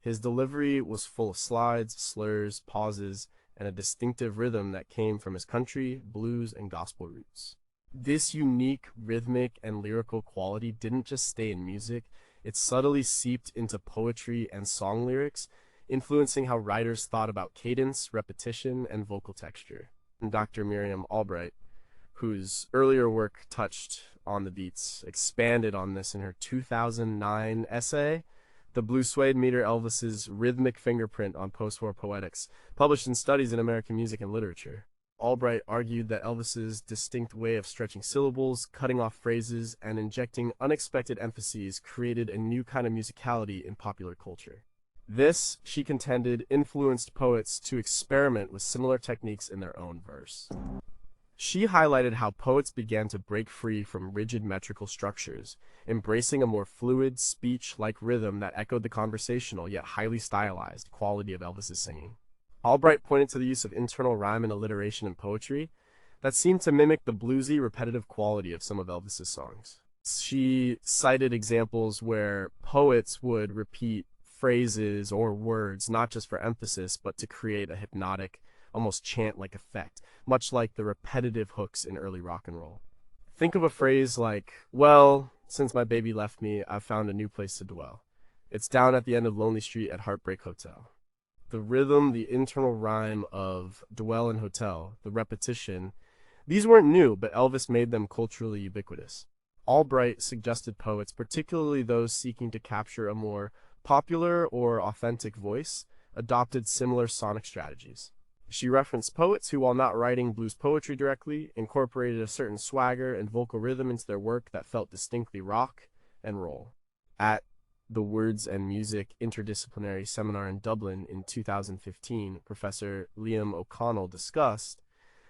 His delivery was full of slides, slurs, pauses, and a distinctive rhythm that came from his country, blues, and gospel roots. This unique rhythmic and lyrical quality didn't just stay in music, it subtly seeped into poetry and song lyrics, influencing how writers thought about cadence, repetition, and vocal texture. And Dr. Miriam Albright, whose earlier work touched on the beats, expanded on this in her 2009 essay, The Blue Suede Meter: Elvis's Rhythmic Fingerprint on Post-War Poetics, published in Studies in American Music and Literature. Albright argued that Elvis's distinct way of stretching syllables, cutting off phrases, and injecting unexpected emphases created a new kind of musicality in popular culture. This, she contended, influenced poets to experiment with similar techniques in their own verse. She highlighted how poets began to break free from rigid metrical structures, embracing a more fluid, speech-like rhythm that echoed the conversational yet highly stylized quality of Elvis's singing. Albright pointed to the use of internal rhyme and alliteration in poetry that seemed to mimic the bluesy, repetitive quality of some of Elvis's songs. She cited examples where poets would repeat phrases or words not just for emphasis, but to create a hypnotic, almost chant-like effect, much like the repetitive hooks in early rock and roll. Think of a phrase like, well, since my baby left me, I've found a new place to dwell. It's down at the end of Lonely Street at Heartbreak Hotel. The rhythm, the internal rhyme of dwell and hotel, the repetition, these weren't new, but Elvis made them culturally ubiquitous. Albright suggested poets, particularly those seeking to capture a more popular or authentic voice, adopted similar sonic strategies. She referenced poets who, while not writing blues poetry directly, incorporated a certain swagger and vocal rhythm into their work that felt distinctly rock and roll. At the Words and Music Interdisciplinary Seminar in Dublin in 2015, Professor Liam O'Connell discussed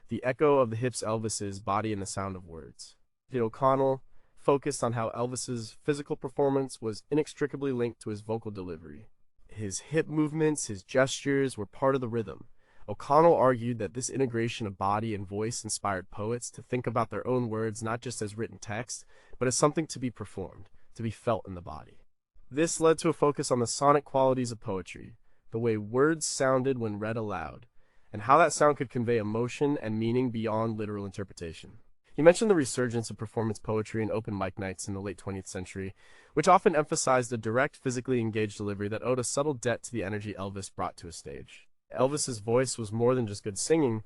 the echo of the hip's Elvis's body and the sound of words. O'Connell focused on how Elvis's physical performance was inextricably linked to his vocal delivery. His hip movements, his gestures were part of the rhythm. O'Connell argued that this integration of body and voice inspired poets to think about their own words not just as written text, but as something to be performed, to be felt in the body. This led to a focus on the sonic qualities of poetry, the way words sounded when read aloud, and how that sound could convey emotion and meaning beyond literal interpretation. He mentioned the resurgence of performance poetry and open mic nights in the late 20th century, which often emphasized a direct, physically engaged delivery that owed a subtle debt to the energy Elvis brought to a stage. Elvis's voice was more than just good singing,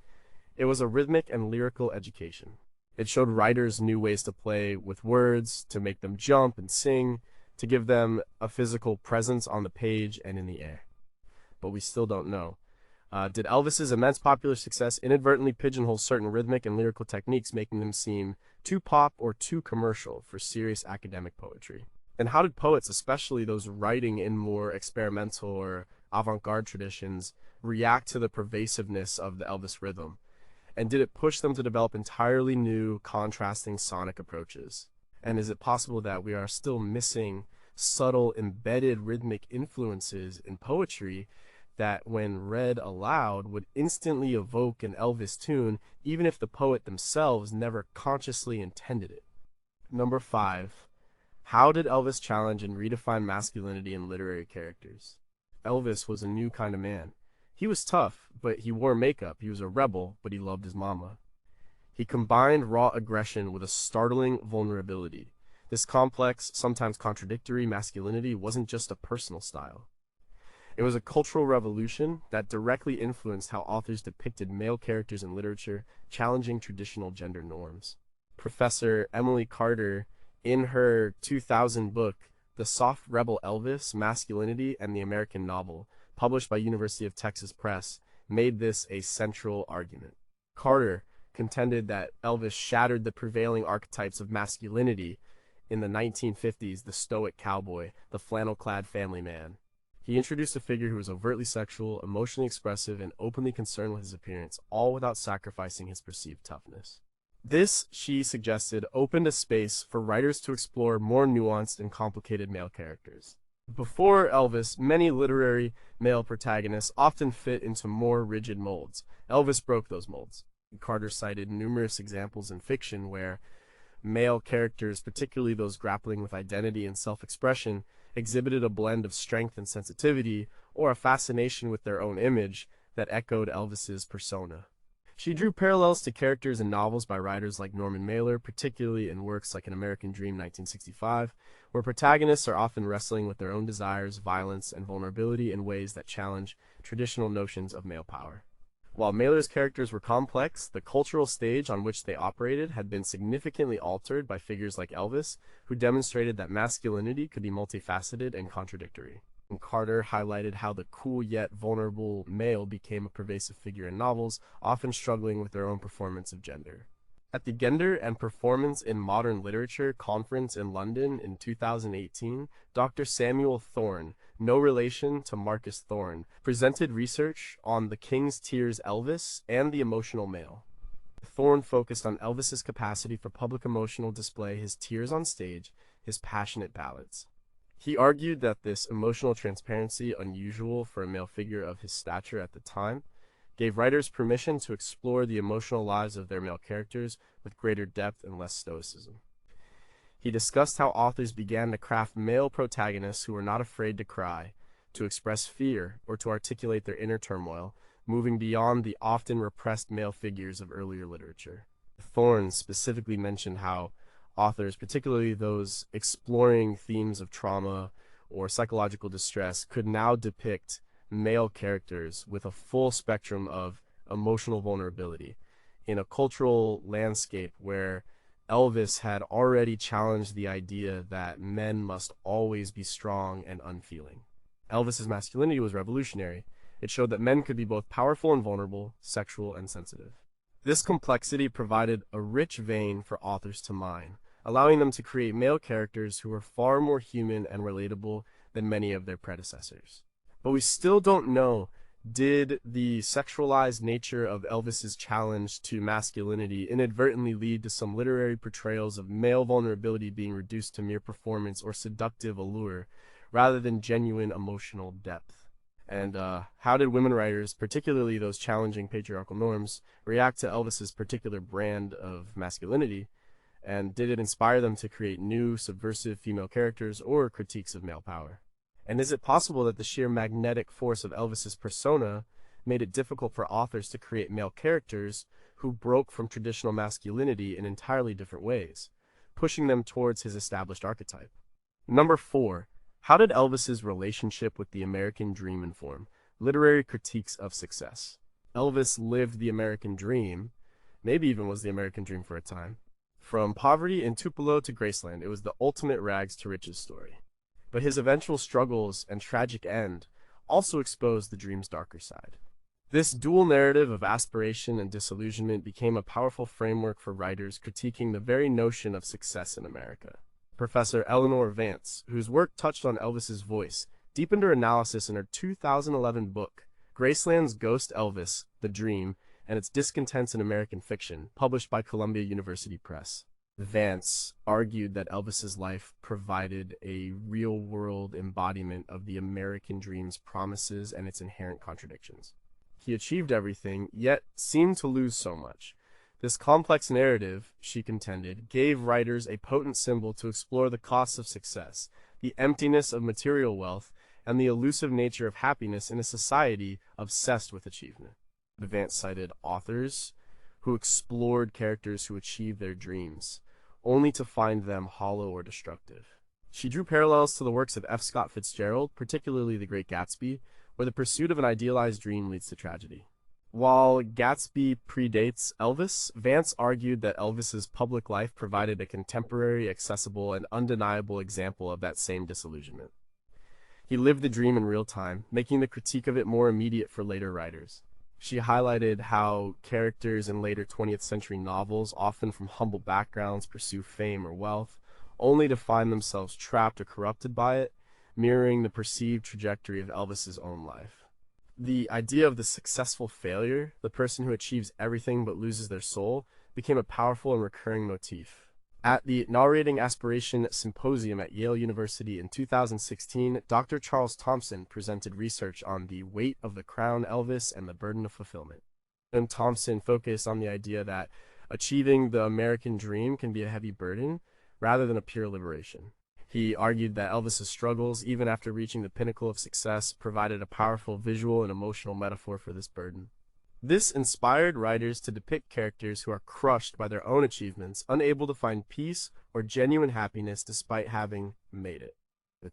it was a rhythmic and lyrical education. It showed writers new ways to play with words, to make them jump and sing, to give them a physical presence on the page and in the air. But we still don't know. Did Elvis's immense popular success inadvertently pigeonhole certain rhythmic and lyrical techniques, making them seem too pop or too commercial for serious academic poetry? And how did poets, especially those writing in more experimental or avant-garde traditions, react to the pervasiveness of the Elvis rhythm? And did it push them to develop entirely new, contrasting sonic approaches? And is it possible that we are still missing subtle, embedded rhythmic influences in poetry that, when read aloud, would instantly evoke an Elvis tune, even if the poet themselves never consciously intended it. Number 5. How did Elvis challenge and redefine masculinity in literary characters? Elvis was a new kind of man. He was tough, but he wore makeup. He was a rebel, but he loved his mama. He combined raw aggression with a startling vulnerability. This complex, sometimes contradictory masculinity wasn't just a personal style. It was a cultural revolution that directly influenced how authors depicted male characters in literature, challenging traditional gender norms. Professor Emily Carter, in her 2000 book, The Soft Rebel Elvis, Masculinity and the American Novel, published by University of Texas Press, made this a central argument. Carter contended that Elvis shattered the prevailing archetypes of masculinity in the 1950s, the stoic cowboy, the flannel-clad family man. He introduced a figure who was overtly sexual, emotionally expressive, and openly concerned with his appearance, all without sacrificing his perceived toughness. This, she suggested, opened a space for writers to explore more nuanced and complicated male characters. Before Elvis, many literary male protagonists often fit into more rigid molds. Elvis broke those molds. Carter cited numerous examples in fiction where male characters, particularly those grappling with identity and self-expression, exhibited a blend of strength and sensitivity, or a fascination with their own image that echoed Elvis's persona. She drew parallels to characters in novels by writers like Norman Mailer, particularly in works like An American Dream 1965, where protagonists are often wrestling with their own desires, violence, and vulnerability in ways that challenge traditional notions of male power. While Mailer's characters were complex, the cultural stage on which they operated had been significantly altered by figures like Elvis, who demonstrated that masculinity could be multifaceted and contradictory. And Carter highlighted how the cool yet vulnerable male became a pervasive figure in novels, often struggling with their own performance of gender. At the Gender and Performance in Modern Literature conference in London in 2018, Dr. Samuel Thorne, no relation to Marcus Thorne, presented research on the King's Tears Elvis and the emotional male. Thorne focused on Elvis's capacity for public emotional display, his tears on stage, his passionate ballads. He argued that this emotional transparency, unusual for a male figure of his stature at the time, gave writers permission to explore the emotional lives of their male characters with greater depth and less stoicism. He discussed how authors began to craft male protagonists who were not afraid to cry, to express fear, or to articulate their inner turmoil, moving beyond the often repressed male figures of earlier literature. Thorne specifically mentioned how authors, particularly those exploring themes of trauma or psychological distress, could now depict male characters with a full spectrum of emotional vulnerability in a cultural landscape where Elvis had already challenged the idea that men must always be strong and unfeeling. Elvis's masculinity was revolutionary. It showed that men could be both powerful and vulnerable, sexual and sensitive. This complexity provided a rich vein for authors to mine, allowing them to create male characters who were far more human and relatable than many of their predecessors. But we still don't know, did the sexualized nature of Elvis's challenge to masculinity inadvertently lead to some literary portrayals of male vulnerability being reduced to mere performance or seductive allure, rather than genuine emotional depth? And how did women writers, particularly those challenging patriarchal norms, react to Elvis's particular brand of masculinity? And did it inspire them to create new, subversive female characters or critiques of male power? And is it possible that the sheer magnetic force of Elvis's persona made it difficult for authors to create male characters who broke from traditional masculinity in entirely different ways, pushing them towards his established archetype? Number 4. How did Elvis's relationship with the American dream inform literary critiques of success? Elvis lived the American dream, maybe even was the American dream for a time. From poverty in Tupelo to Graceland, it was the ultimate rags to riches story. But his eventual struggles and tragic end also exposed the dream's darker side. This dual narrative of aspiration and disillusionment became a powerful framework for writers critiquing the very notion of success in America. Professor Eleanor Vance, whose work touched on Elvis's voice, deepened her analysis in her 2011 book, Graceland's Ghost Elvis, The Dream, and Its Discontents in American Fiction, published by Columbia University Press. Vance argued that Elvis's life provided a real-world embodiment of the American dream's promises and its inherent contradictions. He achieved everything, yet seemed to lose so much. This complex narrative, she contended, gave writers a potent symbol to explore the costs of success, the emptiness of material wealth, and the elusive nature of happiness in a society obsessed with achievement. Vance cited authors who explored characters who achieved their dreams, only to find them hollow or destructive. She drew parallels to the works of F. Scott Fitzgerald, particularly The Great Gatsby, where the pursuit of an idealized dream leads to tragedy. While Gatsby predates Elvis, Vance argued that Elvis's public life provided a contemporary, accessible, and undeniable example of that same disillusionment. He lived the dream in real time, making the critique of it more immediate for later writers. She highlighted how characters in later 20th century novels, often from humble backgrounds, pursue fame or wealth, only to find themselves trapped or corrupted by it, mirroring the perceived trajectory of Elvis's own life. The idea of the successful failure, the person who achieves everything but loses their soul, became a powerful and recurring motif. At the Inaugurating Aspiration Symposium at Yale University in 2016, Dr. Charles Thompson presented research on the weight of the crown Elvis and the burden of fulfillment. And Thompson focused on the idea that achieving the American dream can be a heavy burden, rather than a pure liberation. He argued that Elvis's struggles, even after reaching the pinnacle of success, provided a powerful visual and emotional metaphor for this burden. This inspired writers to depict characters who are crushed by their own achievements, unable to find peace or genuine happiness despite having made it.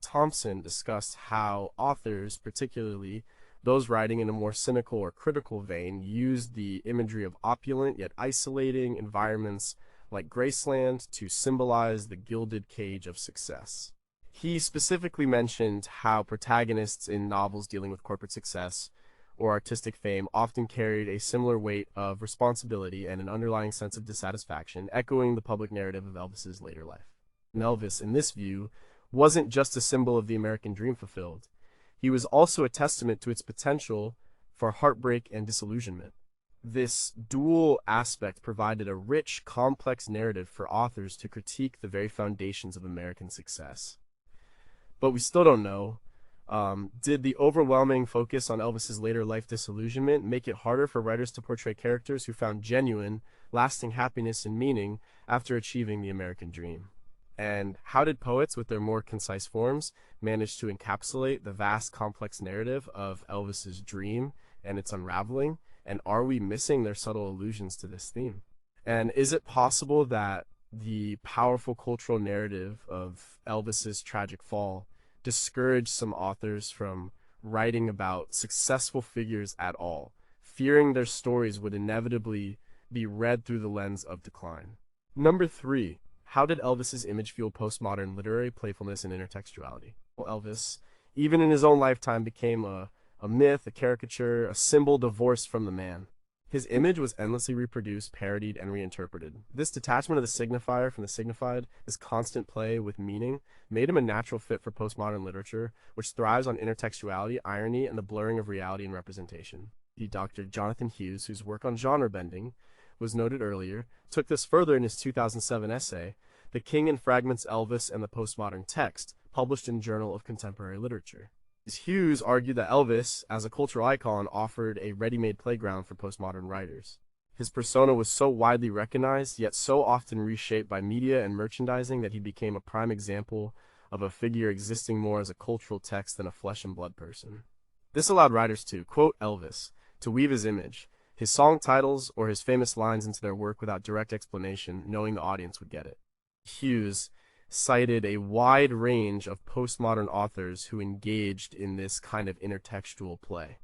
Thompson discussed how authors, particularly those writing in a more cynical or critical vein, used the imagery of opulent yet isolating environments like Graceland to symbolize the gilded cage of success. He specifically mentioned how protagonists in novels dealing with corporate success or artistic fame often carried a similar weight of responsibility and an underlying sense of dissatisfaction, echoing the public narrative of Elvis's later life. And Elvis, in this view, wasn't just a symbol of the American dream fulfilled. He was also a testament to its potential for heartbreak and disillusionment. This dual aspect provided a rich, complex narrative for authors to critique the very foundations of American success. But we still don't know. Did the overwhelming focus on Elvis's later life disillusionment make it harder for writers to portray characters who found genuine, lasting happiness and meaning after achieving the American dream? And how did poets, with their more concise forms, manage to encapsulate the vast, complex narrative of Elvis's dream and its unraveling? And are we missing their subtle allusions to this theme? And is it possible that the powerful cultural narrative of Elvis's tragic fall discouraged some authors from writing about successful figures at all, fearing their stories would inevitably be read through the lens of decline? Number 3. How did Elvis's image fuel postmodern literary playfulness and intertextuality? Well, Elvis, even in his own lifetime, became a myth, a caricature, a symbol divorced from the man. His image was endlessly reproduced, parodied, and reinterpreted. This detachment of the signifier from the signified, this constant play with meaning, made him a natural fit for postmodern literature, which thrives on intertextuality, irony, and the blurring of reality and representation. Dr. Jonathan Hughes, whose work on genre bending was noted earlier, took this further in his 2007 essay, The King and Fragments Elvis and the Postmodern Text, published in Journal of Contemporary Literature. Hughes argued that Elvis, as a cultural icon, offered a ready-made playground for postmodern writers. His persona was so widely recognized, yet so often reshaped by media and merchandising that he became a prime example of a figure existing more as a cultural text than a flesh and blood person. This allowed writers to quote Elvis, to weave his image, his song titles, or his famous lines into their work without direct explanation, knowing the audience would get it. Hughes cited a wide range of postmodern authors who engaged in this kind of intertextual play.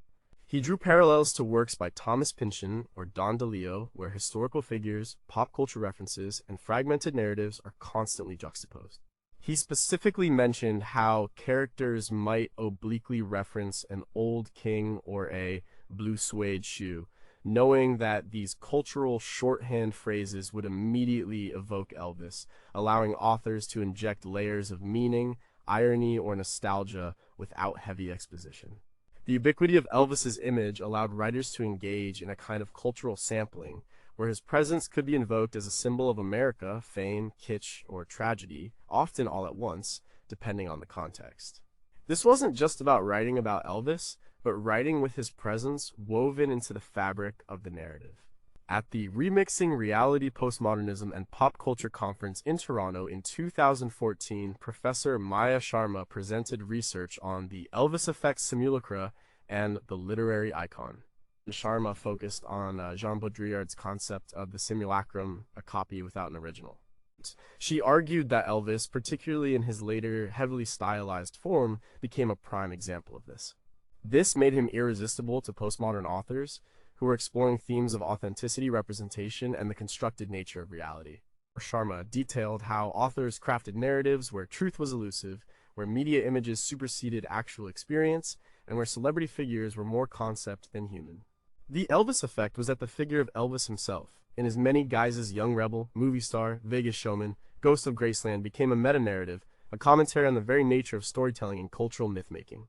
He drew parallels to works by Thomas Pynchon or Don DeLeo, where historical figures, pop culture references, and fragmented narratives are constantly juxtaposed. He specifically mentioned how characters might obliquely reference an old king or a blue suede shoe, knowing that these cultural shorthand phrases would immediately evoke Elvis, allowing authors to inject layers of meaning, irony, or nostalgia without heavy exposition. The ubiquity of Elvis's image allowed writers to engage in a kind of cultural sampling, where his presence could be invoked as a symbol of America, fame, kitsch, or tragedy, often all at once, depending on the context. This wasn't just about writing about Elvis, but writing with his presence woven into the fabric of the narrative. At the Remixing Reality, Postmodernism, and Pop Culture Conference in Toronto in 2014, Professor Maya Sharma presented research on the Elvis effect simulacra and the literary icon. Sharma focused on Jean Baudrillard's concept of the simulacrum, a copy without an original. She argued that Elvis, particularly in his later, heavily stylized form, became a prime example of this. This made him irresistible to postmodern authors who were exploring themes of authenticity, representation, and the constructed nature of reality. Sharma detailed how authors crafted narratives where truth was elusive, where media images superseded actual experience, and where celebrity figures were more concept than human. The Elvis effect was that the figure of Elvis himself, in his many guises, young rebel, movie star, Vegas showman, ghost of Graceland, became a meta-narrative, a commentary on the very nature of storytelling and cultural myth-making.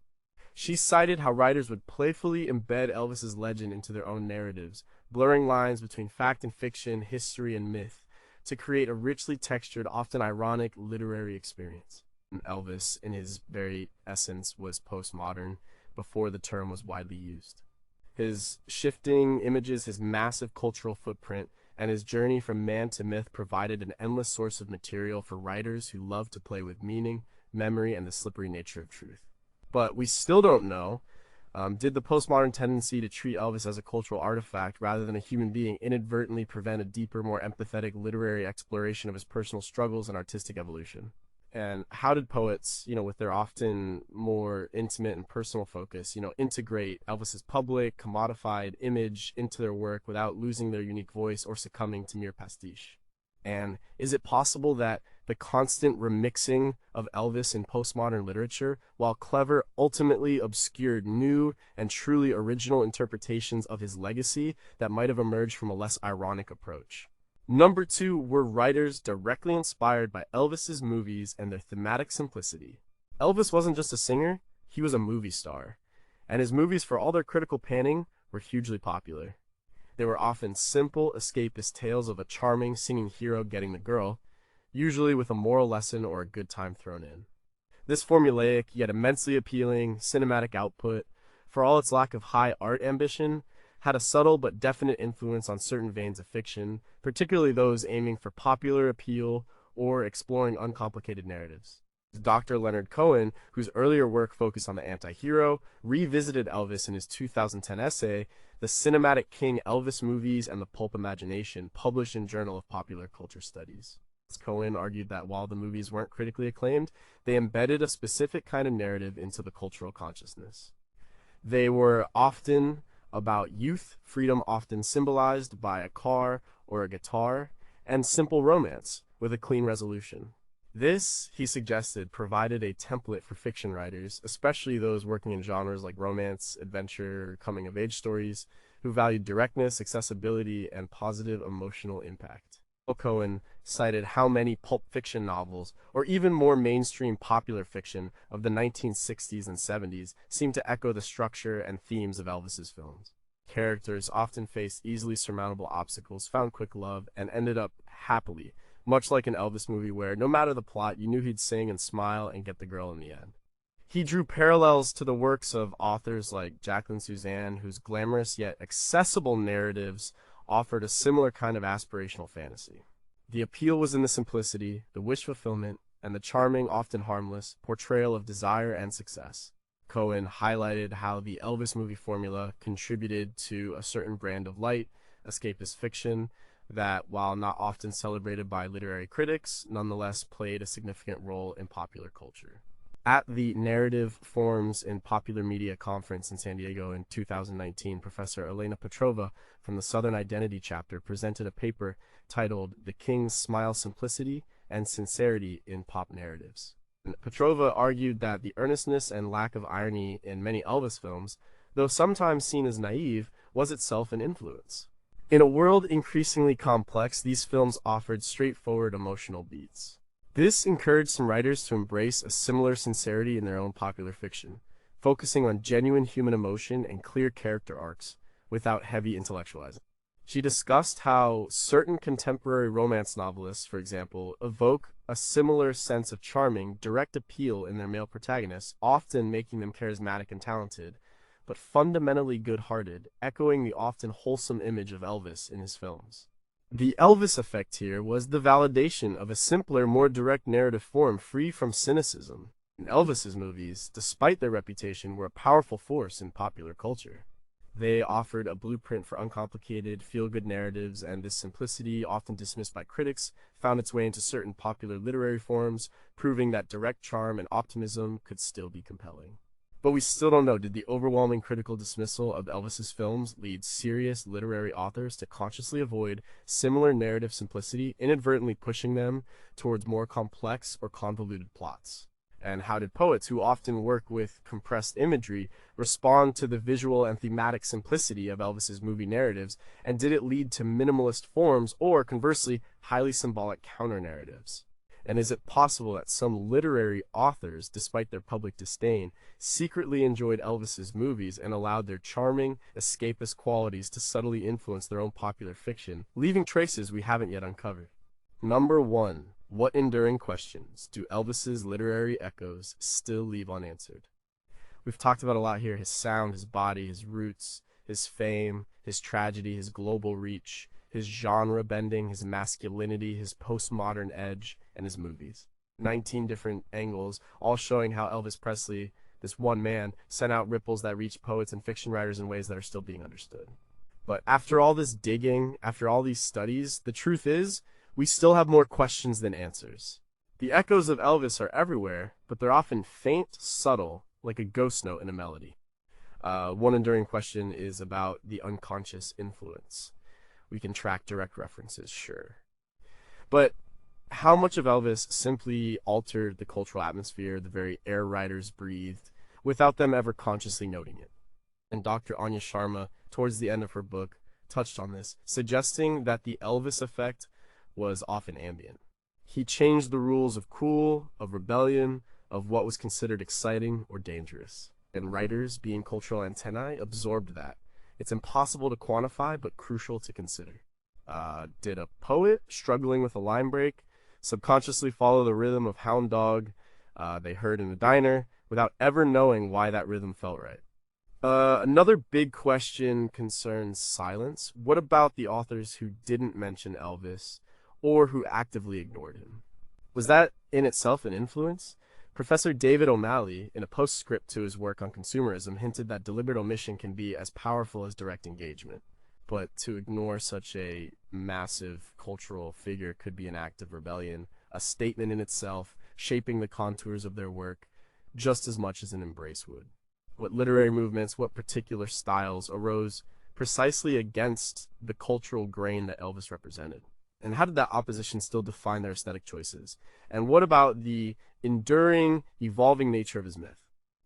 She cited how writers would playfully embed Elvis's legend into their own narratives, blurring lines between fact and fiction, history and myth, to create a richly textured, often ironic literary experience. Elvis, in his very essence, was postmodern before the term was widely used. His shifting images, his massive cultural footprint, and his journey from man to myth provided an endless source of material for writers who love to play with meaning, memory, and the slippery nature of truth. But we still don't know, did the postmodern tendency to treat Elvis as a cultural artifact rather than a human being inadvertently prevent a deeper, more empathetic literary exploration of his personal struggles and artistic evolution? And how did poets, with their often more intimate and personal focus, integrate Elvis's public, commodified image into their work without losing their unique voice or succumbing to mere pastiche? And is it possible that the constant remixing of Elvis in postmodern literature, while clever, ultimately obscured new and truly original interpretations of his legacy that might have emerged from a less ironic approach? Number 2 were writers directly inspired by Elvis's movies and their thematic simplicity. Elvis wasn't just a singer, he was a movie star, and his movies, for all their critical panning, were hugely popular. They were often simple, escapist tales of a charming, singing hero getting the girl, usually with a moral lesson or a good time thrown in. This formulaic, yet immensely appealing, cinematic output, for all its lack of high art ambition, had a subtle but definite influence on certain veins of fiction, particularly those aiming for popular appeal or exploring uncomplicated narratives. Dr. Leonard Cohen, whose earlier work focused on the anti-hero, revisited Elvis in his 2010 essay, The Cinematic King: Elvis Movies and the Pulp Imagination, published in Journal of Popular Culture Studies. Cohen argued that while the movies weren't critically acclaimed, they embedded a specific kind of narrative into the cultural consciousness. They were often about youth, freedom often symbolized by a car or a guitar, and simple romance with a clean resolution. This, he suggested, provided a template for fiction writers, especially those working in genres like romance, adventure, coming-of-age stories, who valued directness, accessibility, and positive emotional impact. Cohen cited how many pulp fiction novels, or even more mainstream popular fiction of the 1960s and 70s, seemed to echo the structure and themes of Elvis's films. Characters often faced easily surmountable obstacles, found quick love, and ended up happily, much like an Elvis movie where, no matter the plot, you knew he'd sing and smile and get the girl in the end. He drew parallels to the works of authors like Jacqueline Suzanne, whose glamorous yet accessible narratives offered a similar kind of aspirational fantasy. The appeal was in the simplicity, the wish fulfillment, and the charming, often harmless, portrayal of desire and success. Cohen highlighted how the Elvis movie formula contributed to a certain brand of light, escapist fiction, that, while not often celebrated by literary critics, nonetheless played a significant role in popular culture. At the Narrative Forms in Popular Media Conference in San Diego in 2019, Professor Elena Petrova from the Southern Identity chapter presented a paper titled The King's Smile, Simplicity, and Sincerity in Pop Narratives. Petrova argued that the earnestness and lack of irony in many Elvis films, though sometimes seen as naive, was itself an influence. In a world increasingly complex, these films offered straightforward emotional beats. This encouraged some writers to embrace a similar sincerity in their own popular fiction, focusing on genuine human emotion and clear character arcs without heavy intellectualizing. She discussed how certain contemporary romance novelists, for example, evoke a similar sense of charming, direct appeal in their male protagonists, often making them charismatic and talented, but fundamentally good-hearted, echoing the often wholesome image of Elvis in his films. The Elvis effect here was the validation of a simpler, more direct narrative form free from cynicism. And Elvis's movies, despite their reputation, were a powerful force in popular culture. They offered a blueprint for uncomplicated, feel-good narratives, and this simplicity, often dismissed by critics, found its way into certain popular literary forms, proving that direct charm and optimism could still be compelling. But we still don't know, did the overwhelming critical dismissal of Elvis's films lead serious literary authors to consciously avoid similar narrative simplicity, inadvertently pushing them towards more complex or convoluted plots? And how did poets, who often work with compressed imagery, respond to the visual and thematic simplicity of Elvis's movie narratives, and did it lead to minimalist forms or, conversely, highly symbolic counter-narratives? And is it possible that some literary authors, despite their public disdain, secretly enjoyed Elvis's movies and allowed their charming, escapist qualities to subtly influence their own popular fiction, leaving traces we haven't yet uncovered? Number 1. What enduring questions do Elvis's literary echoes still leave unanswered? We've talked about a lot here: his sound, his body, his roots, his fame, his tragedy, his global reach, his genre bending, his masculinity, his postmodern edge, and his movies. 19 different angles, all showing how Elvis Presley, this one man, sent out ripples that reach poets and fiction writers in ways that are still being understood. But after all this digging, after all these studies, the truth is, we still have more questions than answers. The echoes of Elvis are everywhere, but they're often faint, subtle, like a ghost note in a melody. One enduring question is about the unconscious influence. We can track direct references, sure. But how much of Elvis simply altered the cultural atmosphere, the very air writers breathed, without them ever consciously noting it? And Dr. Anya Sharma, towards the end of her book, touched on this, suggesting that the Elvis effect was often ambient. He changed the rules of cool, of rebellion, of what was considered exciting or dangerous. And writers, being cultural antennae, absorbed that. It's impossible to quantify, but crucial to consider. Did a poet, struggling with a line break, subconsciously follow the rhythm of Hound Dog they heard in a diner, without ever knowing why that rhythm felt right? Another big question concerns silence. What about the authors who didn't mention Elvis, or who actively ignored him? Was that in itself an influence? Professor David O'Malley, in a postscript to his work on consumerism, hinted that deliberate omission can be as powerful as direct engagement. But to ignore such a massive cultural figure could be an act of rebellion, a statement in itself, shaping the contours of their work just as much as an embrace would. What literary movements, what particular styles arose precisely against the cultural grain that Elvis represented? And how did that opposition still define their aesthetic choices? And what about the enduring, evolving nature of his myth?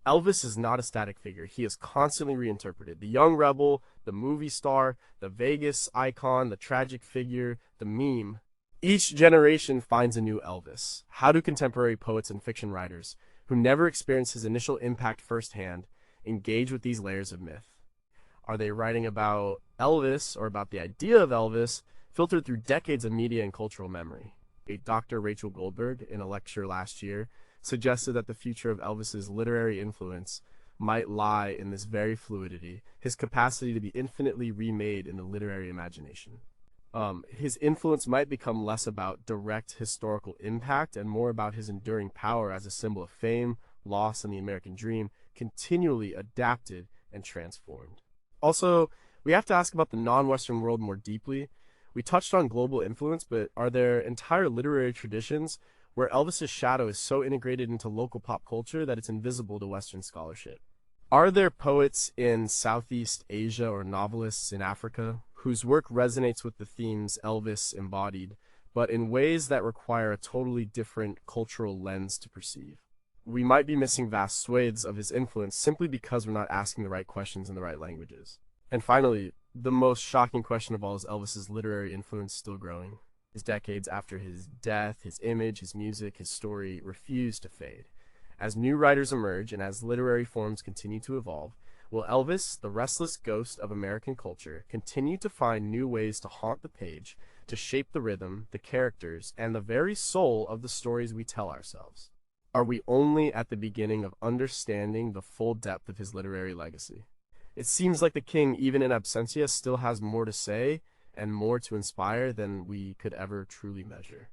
Elvis is not a static figure. He is constantly reinterpreted. The young rebel, the movie star, the Vegas icon, the tragic figure, the meme. Each generation finds a new Elvis. How do contemporary poets and fiction writers, who never experienced his initial impact firsthand, engage with these layers of myth? Are they writing about Elvis, or about the idea of Elvis, filtered through decades of media and cultural memory? Dr. Rachel Goldberg, in a lecture last year, suggested that the future of Elvis's literary influence might lie in this very fluidity, his capacity to be infinitely remade in the literary imagination. His influence might become less about direct historical impact and more about his enduring power as a symbol of fame, loss, and the American dream, continually adapted and transformed. Also, we have to ask about the non-Western world more deeply. We touched on global influence, but are there entire literary traditions where Elvis's shadow is so integrated into local pop culture that it's invisible to Western scholarship? Are there poets in Southeast Asia or novelists in Africa whose work resonates with the themes Elvis embodied, but in ways that require a totally different cultural lens to perceive? We might be missing vast swathes of his influence simply because we're not asking the right questions in the right languages. And finally, the most shocking question of all is Elvis's literary influence still growing? His decades after his death, his image, his music, his story refuse to fade. As new writers emerge and as literary forms continue to evolve, Will Elvis, the restless ghost of American culture, continue to find new ways to haunt the page, to shape the rhythm, the characters, and the very soul of the stories we tell ourselves? Are we only at the beginning of understanding the full depth of his literary legacy? It seems like the king, even in absentia, still has more to say and more to inspire than we could ever truly measure.